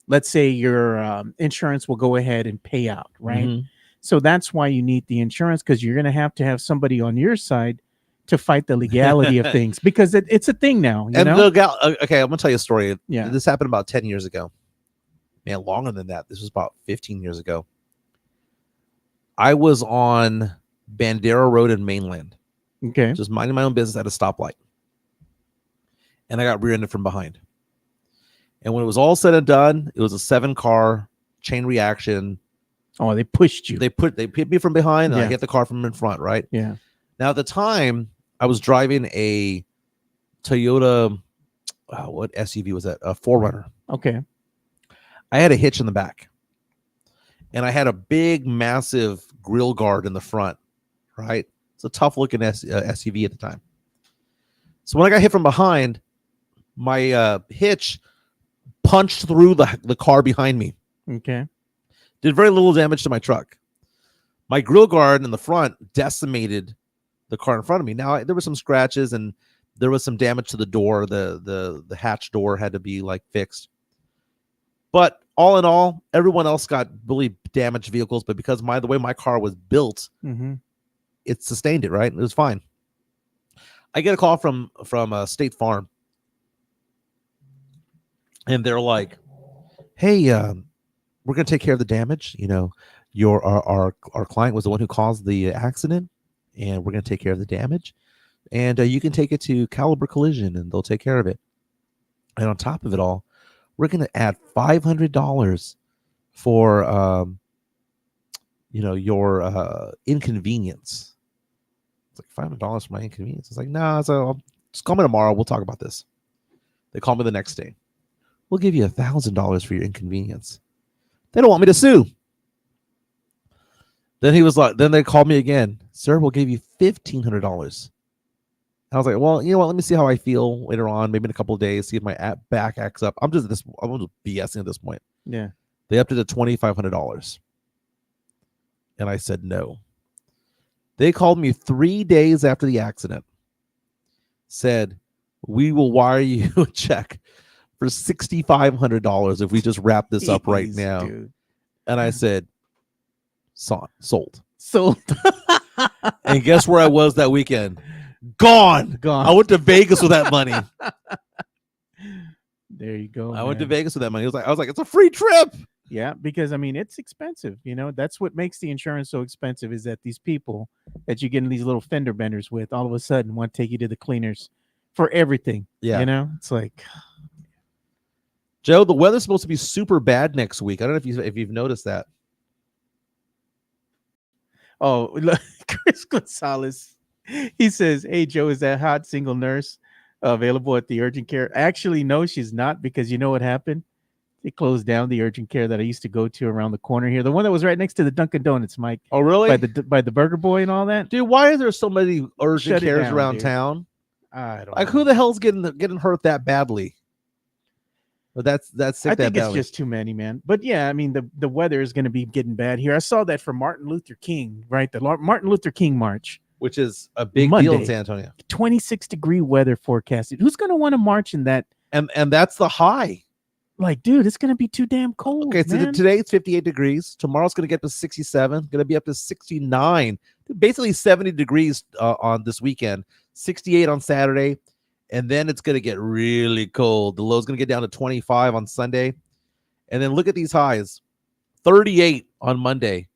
let's say your insurance will go ahead and pay out, right? So that's why you need the insurance, because you're going to have somebody on your side to fight the legality of things, because it's a thing now. Okay, I'm going to tell you a story. Yeah. This happened about 10 years ago. Man, longer than that. This was about 15 years ago. I was on Bandera Road in Mainland. Okay. Just minding my own business at a stoplight. And I got rear-ended from behind. And when it was all said and done, it was a 7-car chain reaction. Oh, they pushed you. They hit me from behind, and I hit the car from in front, right? Yeah. Now, at the time, I was driving a Toyota, what SUV was that? A 4Runner. Okay. I had a hitch in the back. And I had a big, massive grill guard in the front, right? It's a tough-looking SUV at the time. So when I got hit from behind, my hitch punched through the car behind me. Okay. Did very little damage to my truck. My grill guard in the front decimated the car in front of me. Now, there were some scratches and there was some damage to the door. The hatch door had to be like fixed. But all in all, everyone else got really damaged vehicles. But because the way my car was built, it sustained it, right? It was fine. I get a call from State Farm. And they're like, "Hey, we're going to take care of the damage. Our client was the one who caused the accident, and we're going to take care of the damage. And you can take it to Caliber Collision, and they'll take care of it. And on top of it all, we're going to add $500 for your inconvenience. It's like $500 for my inconvenience. It's like, nah, so just call me tomorrow. We'll talk about this. They call me the next day. We'll give you $1,000 for your inconvenience. They don't want me to sue. Then they called me again. Sir, we'll give you $1,500. I was like, well, you know what? Let me see how I feel later on, maybe in a couple of days, see if my back acts up. I'm just BSing at this point. Yeah. They upped it to $2,500. And I said no. They called me 3 days after the accident. Said, we will wire you a check for $6,500 if we just wrap this up right now. Dude. And I said, sold. So And guess where I was that weekend? Gone. I went to Vegas with that money. There you go. I went to Vegas with that money. I was like, it's a free trip. Yeah, because I mean, it's expensive. That's what makes the insurance so expensive, is that these people that you get in these little fender benders with all of a sudden want to take you to the cleaners for everything. Yeah. It's like, Joe, the weather's supposed to be super bad next week. I don't know if you've noticed that. oh, look, Chris Gonzalez, he says, hey, Joe, is that hot single nurse available at the urgent care? Actually, no, she's not, because you know what happened? They closed down the urgent care that I used to go to around the corner here. The one that was right next to the Dunkin' Donuts, Mike. Oh, really? By the Burger Boy and all that. Dude, why are there so many urgent Shut it cares down, around dude. town? I don't Like, know. who the hell's getting hurt that badly? But that's sick. I that think it's badly. just too many, man. But yeah, I mean, the weather is going to be getting bad here. I saw that for Martin Luther King, right? The Martin Luther King March. Which is a big deal in San Antonio. 26-degree weather forecasted. Who's going to want to march in that? And that's the high. Like, dude, it's going to be too damn cold. Okay, so man. today it's 58 degrees. Tomorrow's going to get to 67. Going to be up to 69. Basically 70 degrees on this weekend. 68 on Saturday. And then it's going to get really cold. The low's going to get down to 25 on Sunday. And then look at these highs. 38 on Monday.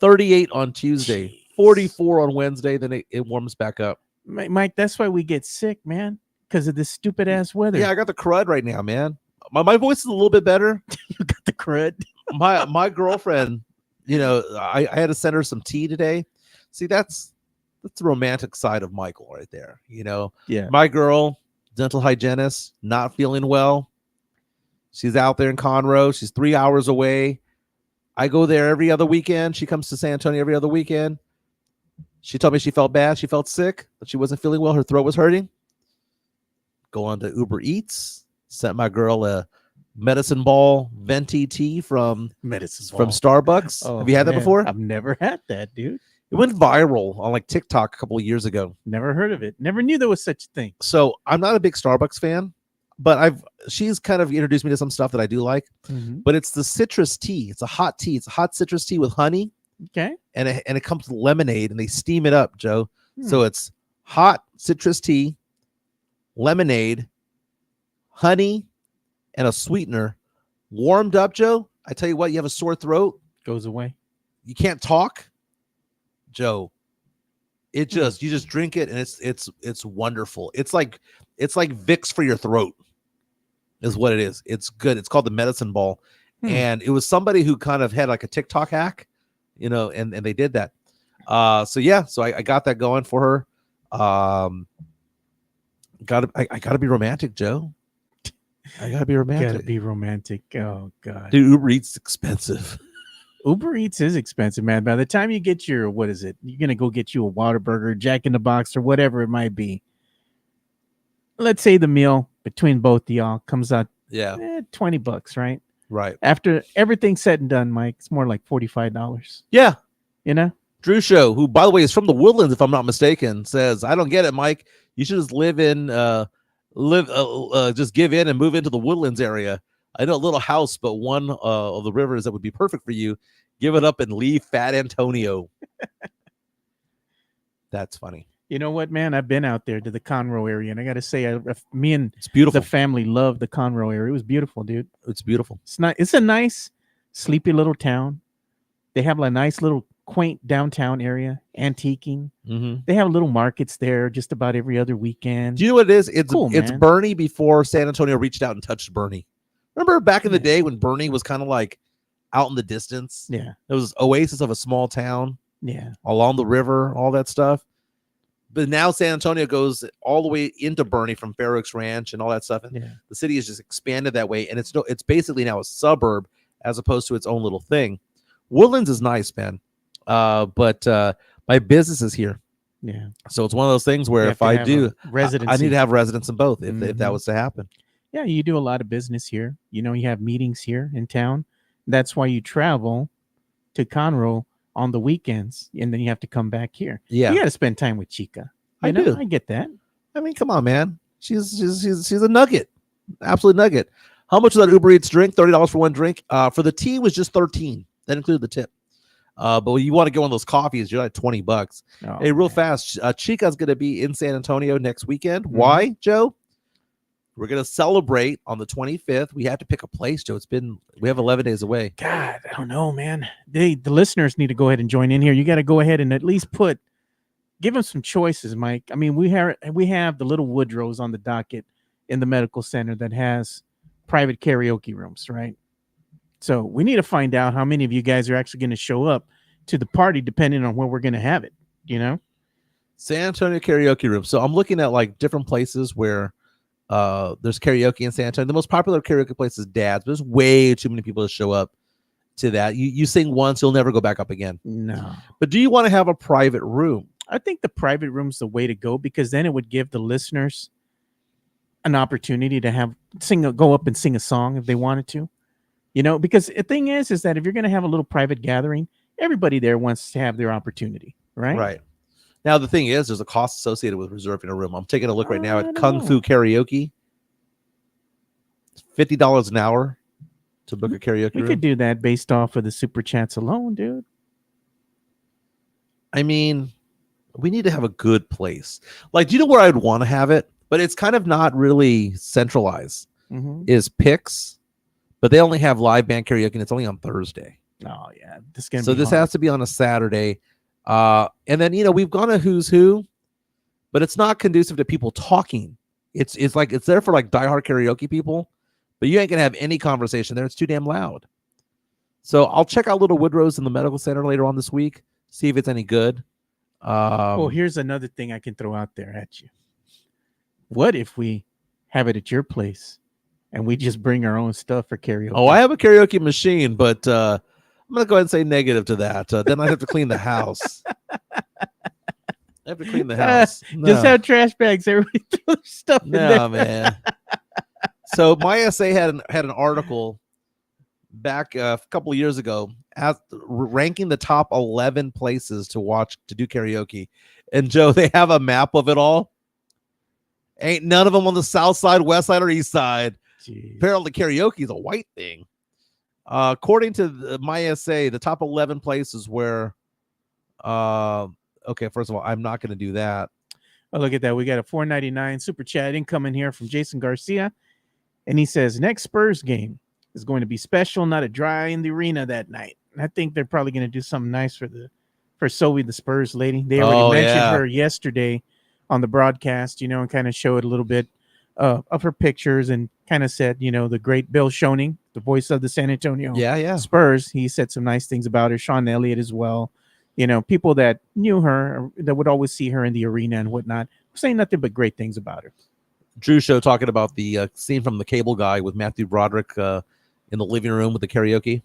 38 on Tuesday. 44 on Wednesday. Then it warms back up. Mike, that's why we get sick, man, because of this stupid ass weather. Yeah, I got the crud right now, man. My voice is a little bit better. You got the crud. My girlfriend, I had to send her some tea today. See, that's the romantic side of Michael right there. Yeah. My girl, dental hygienist, not feeling well. She's out there in Conroe. She's 3 hours away. I go there every other weekend. She comes to San Antonio every other weekend. She told me she felt bad. She felt sick, that she wasn't feeling well. Her throat was hurting. Go on to Uber Eats. Sent my girl a medicine ball venti tea from Starbucks. Oh, have you had that man. before? I've never had that, dude. It went viral on like TikTok a couple of years ago. Never heard of it. Never knew there was such a thing. So I'm not a big Starbucks fan, but she's kind of introduced me to some stuff that I do like. Mm-hmm. But it's the citrus tea. It's a hot tea. It's a hot citrus tea with honey. Okay. And it comes with lemonade, and they steam it up, Joe. So it's hot citrus tea, lemonade, honey, and a sweetener warmed up, Joe. I tell you what, you have a sore throat, Goes away. you can't talk, Joe. You just drink it, and it's wonderful. It's like Vicks for your throat, is what it is. It's good. It's called the medicine ball, and it was somebody who kind of had like a TikTok hack, and they did that. So I got that going for her. I gotta be romantic, Joe. I gotta be romantic. Gotta be romantic. Oh God, Dude, Uber Eats is expensive. Uber Eats is expensive, man. By the time you get your, what is it? You're gonna go get you a Whataburger, Jack in the Box, or whatever it might be. Let's say the meal between both of y'all comes out, $20, right? Right. After everything's said and done, Mike, it's more like $45. Yeah. Drew Show, who by the way is from the Woodlands, if I'm not mistaken, says, "I don't get it, Mike. You should just just give in and move into the Woodlands area. I know a little house, but one of the rivers that would be perfect for you. Give it up and leave Fat Antonio." That's funny. You know what, man? I've been out there to the Conroe area, and I got to say, me and It's beautiful. the family loved the Conroe area. It was beautiful, dude. It's beautiful. It's a nice, sleepy little town. They have a nice little quaint downtown area, antiquing. Mm-hmm. They have little markets there just about every other weekend. Do you know what it is? It's Cool, it's man. Bernie before San Antonio reached out and touched Bernie. Remember back in the day when Bernie was kind of like out in the distance. Yeah. It was oasis of a small town Yeah. along the river, all that stuff. But now San Antonio goes all the way into Bernie from Fair Oaks Ranch and all that stuff. And Yeah. the city has just expanded that way. And it's basically now a suburb as opposed to its own little thing. Woodlands is nice, man. But my business is here. Yeah. So it's one of those things where You if have to I have do, a residency. I need to have residence in both if that Mhm. was to happen. Yeah, you do a lot of business here. You know, you have meetings here in town. That's why you travel to Conroe on the weekends, and then you have to come back here. Yeah. You got to spend time with Chica. I do. I get that. I mean, come on, man. She's a nugget. Absolute nugget. How much was that Uber Eats drink? $30 for one drink. For the tea was just $13. That included the tip. But when you want to go on those coffees, you're like $20. Oh, Hey, real man. fast. Chica's going to be in San Antonio next weekend. Mhm. Why, Joe? We're going to celebrate on the 25th. We have to pick a place, Joe. We have 11 days away. God, I don't know, man. The listeners need to go ahead and join in here. You got to go ahead and at least give them some choices, Mike. I mean, we have the Little Woodrow's on the docket in the medical center that has private karaoke rooms, right? So we need to find out how many of you guys are actually going to show up to the party, depending on where we're going to have it. You know, San Antonio karaoke room. So I'm looking at like different places where there's karaoke in San Antonio. The most popular karaoke place is Dad's, but there's way too many people to show up to that. You sing once, you'll never go back up again. no. But do you want to have a private room? I think the private room's the way to go, because then it would give the listeners an opportunity to go up and sing a song if they wanted to. You know, because the thing is that if you're going to have a little private gathering, everybody there wants to have their opportunity, right? Right. Now, the thing is, there's a cost associated with reserving a room. I'm taking a look right now I at don't Kung know. Fu Karaoke. It's $50 an hour to book a karaoke We room. could do that based off of the super chats alone, dude. I mean, we need to have a good place. Like, do you know where I'd want to have it? But it's kind of not really centralized. Mm-hmm. Is Pix, but they only have live band karaoke, and it's only on Thursday. Oh yeah, this Has to be on a Saturday. And then we've gone to Who's Who, but it's not conducive to people talking. It's there for like diehard karaoke people, but you ain't gonna have any conversation there. It's too damn loud. So I'll check out Little Woodrow's in the medical center later on this week, see if it's any good. Well, here's another thing I can throw out there at you. What if we have it at your place and we just bring our own stuff for karaoke? I have a karaoke machine, but I'm gonna go ahead and say negative to that. Then I have to clean the house. I have to clean the house. Just have trash bags. Everybody throw their stuff in there. No, man. So my essay had an article back a couple of years ago ranking the top 11 places to do karaoke. And Joe, they have a map of it all. Ain't none of them on the south side, west side, or east side. Jeez. Apparently karaoke is a white thing. According to my essay, the top 11 places where okay, first of all, I'm not going to do that. Oh, look at that. We got a $4.99 super chat incoming here from Jason Garcia. And he says, next Spurs game is going to be special, not a dry in the arena that night. And I think they're probably going to do something nice for Zoe, the Spurs lady. They already mentioned her yesterday on the broadcast, and kind of showed a little bit of her pictures and kind of said, the great Bill Schoening, the voice of the San Antonio Spurs. He said some nice things about her. Sean Elliott as well. People that knew her, that would always see her in the arena and whatnot, saying nothing but great things about her. Drew Show talking about the scene from The Cable Guy with Matthew Broderick in the living room with the karaoke.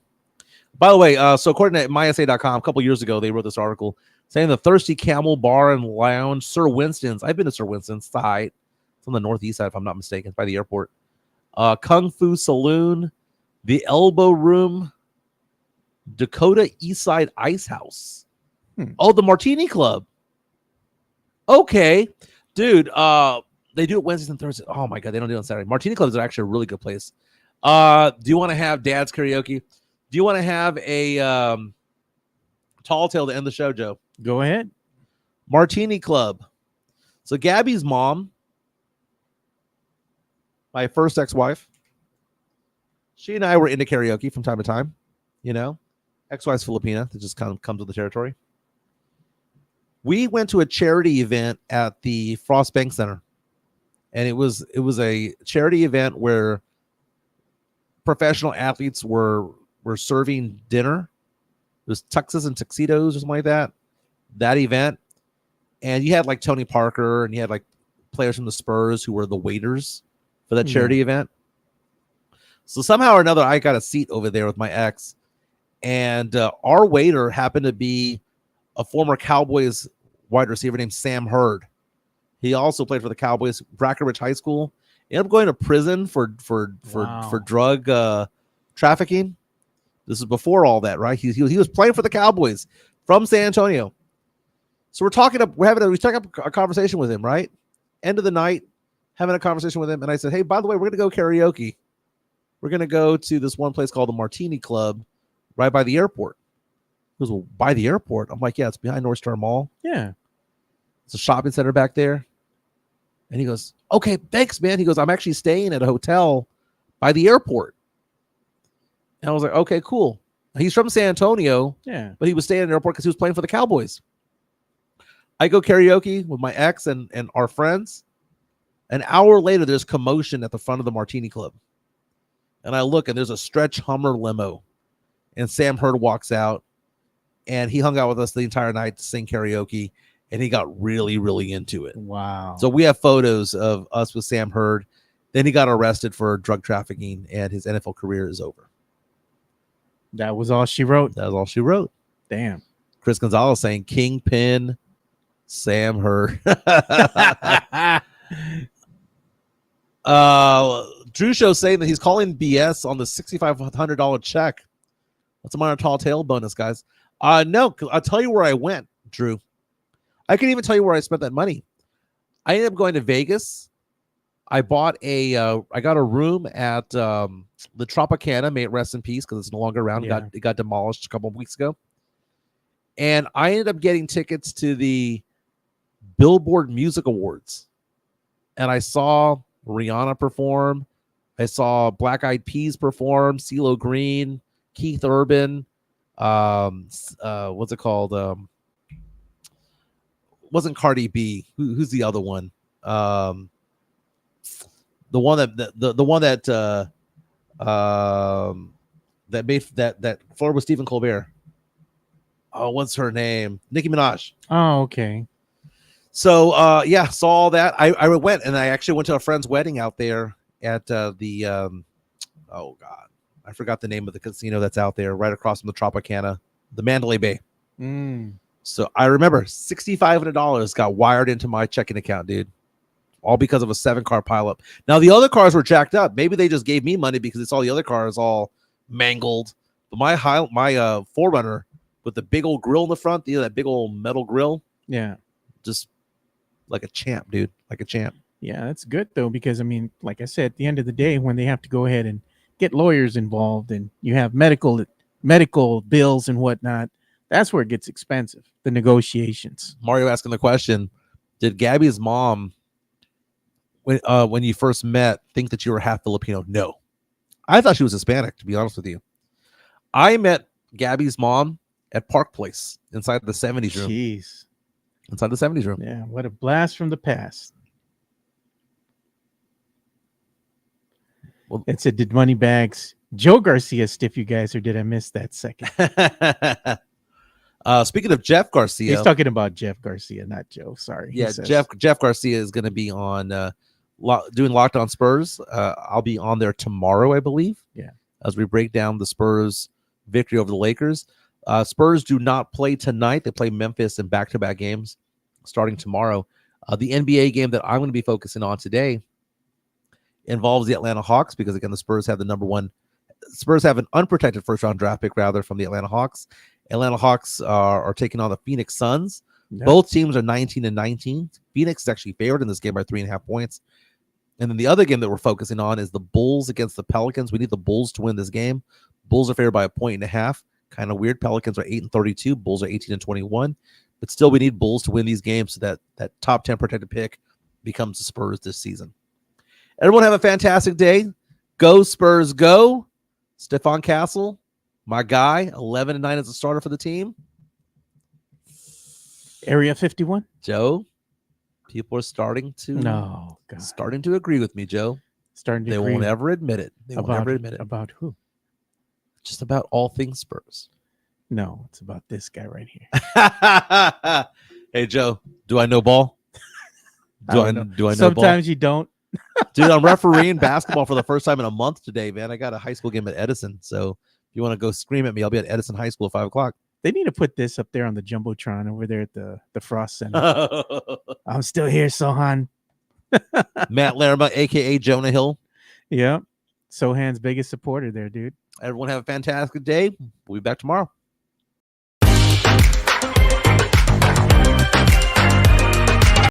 By the way, so according to mysa.com, a couple years ago, they wrote this article saying the Thirsty Camel Bar and Lounge, Sir Winston's. I've been to Sir Winston's side. It's on the northeast side, if I'm not mistaken, by the airport. Kung Fu Saloon, the Elbow Room, Dakota Eastside Ice House. Oh, the Martini Club. Okay, dude. They do it Wednesdays and Thursdays. Oh my God, they don't do it on Saturday. Martini Club is actually a really good place. Do you want to have Dad's karaoke? Do you want to have a tall tale to end the show, Joe? Go ahead. Martini Club. So Gabby's mom, my first ex-wife, she and I were into karaoke from time to time. Ex-wife's Filipina. That just kind of comes with the territory. We went to a charity event at the Frost Bank Center. And it was a charity event where professional athletes were were serving dinner. It was tuxes and tuxedos or something like that. That event, and you had like Tony Parker, and you had like players from the Spurs who were the waiters for that charity event. So somehow or another, I got a seat over there with my ex, and our waiter happened to be a former Cowboys wide receiver named Sam Hurd. He also played for the Cowboys, Brackenridge High School. He ended up going to prison for drug trafficking. This is before all that, right? He was playing for the Cowboys from San Antonio. So we struck up a conversation with him, right? End of the night, having a conversation with him, and I said, "Hey, by the way, we're gonna go karaoke. We're gonna go to this one place called the Martini Club, right by the airport." He goes, "Well, by the airport?" I'm like, "Yeah, it's behind North Star Mall. Yeah, it's a shopping center back there." And he goes, "Okay, thanks, man." He goes, "I'm actually staying at a hotel by the airport." And I was like, "Okay, cool." He's from San Antonio, but he was staying at an airport because he was playing for the Cowboys. I go karaoke with my ex and our friends. An hour later, there's commotion at the front of the Martini Club. And I look, and there's a stretch Hummer limo. And Sam Hurd walks out, and he hung out with us the entire night to sing karaoke, and he got really, really into it. Wow. So we have photos of us with Sam Hurd. Then he got arrested for drug trafficking, and his NFL career is over. That was all she wrote. That was all she wrote. Damn. Chris Gonzalez saying Kingpin Sam Hurd. Drew Show saying that he's calling BS on the $6,500 check. That's a minor tall tale bonus, guys. No, I'll tell you where I went, Drew. I can even tell you where I spent that money. I ended up going to Vegas. I got a room at the Tropicana. May it rest in peace because it's no longer around. Yeah. It got demolished a couple of weeks ago. And I ended up getting tickets to the Billboard Music Awards. And I saw Rihanna perform. I saw Black Eyed Peas perform, CeeLo Green, Keith Urban. What's it called? Wasn't Cardi B. Who's the other one? The one that made that floor with Stephen Colbert. Oh, what's her name? Nicki Minaj. Oh, okay. So saw all that. I went, and I actually went to a friend's wedding out there at I forgot the name of the casino that's out there right across from the Tropicana, the Mandalay Bay. So I remember $6,500 got wired into my checking account, dude. All because of a 7-car pileup. Now the other cars were jacked up. Maybe they just gave me money because they saw the other cars all mangled. But my 4Runner with the big old grill in the front, that big old metal grill. Yeah. Just like a champ, dude. Like a champ. Yeah, that's good though, because I mean, like I said, at the end of the day, when they have to go ahead and get lawyers involved and you have medical bills and whatnot, that's where it gets expensive. The negotiations. Mario asking the question: did Gabby's mom, when you first met, think that you were half Filipino? No, I thought she was Hispanic. To be honest with you, I met Gabby's mom at Park Place inside the 70s room. Jeez. Inside the 70s room. Yeah, what a blast from the past. Well, it said, did Moneybags Joe Garcia stiff you guys, or did I miss that second? Speaking of Jeff Garcia. He's talking about Jeff Garcia, not Joe. Sorry. Yeah, Jeff Garcia is going to be on doing Locked On Spurs. I'll be on there tomorrow, I believe. Yeah. As we break down the Spurs victory over the Lakers. Spurs do not play tonight. They play Memphis in back-to-back games starting tomorrow. The NBA game that I'm going to be focusing on today involves the Atlanta Hawks because, again, the Spurs have Spurs have an unprotected first-round draft pick, rather, from the Atlanta Hawks. Atlanta Hawks are taking on the Phoenix Suns. Yep. Both teams are 19-19. Phoenix is actually favored in this game by 3.5 points. And then the other game that we're focusing on is the Bulls against the Pelicans. We need the Bulls to win this game. Bulls are favored by 1.5. Kind of weird. Pelicans are 8-32. Bulls are 18-21. But still, we need Bulls to win these games so that top 10 protected pick becomes the Spurs this season. Everyone have a fantastic day. Go Spurs, go. Stephon Castle, my guy, 11-9 as a starter for the team. Area 51. Joe, people are starting to agree with me, Joe. They won't ever admit it. About who? just about all things Spurs. No, it's about this guy right here. Hey, Joe, do I know ball? Do I know ball? Sometimes you don't. Dude, I'm refereeing basketball for the first time in a month today, man. I got a high school game at Edison. So if you want to go scream at me, I'll be at Edison High School at 5 o'clock. They need to put this up there on the Jumbotron over there at the Frost Center. I'm still here, Sochan. Matt Larima, a.k.a. Jonah Hill. Yeah. Sochan's biggest supporter there, dude. Everyone have a fantastic day. We'll be back tomorrow.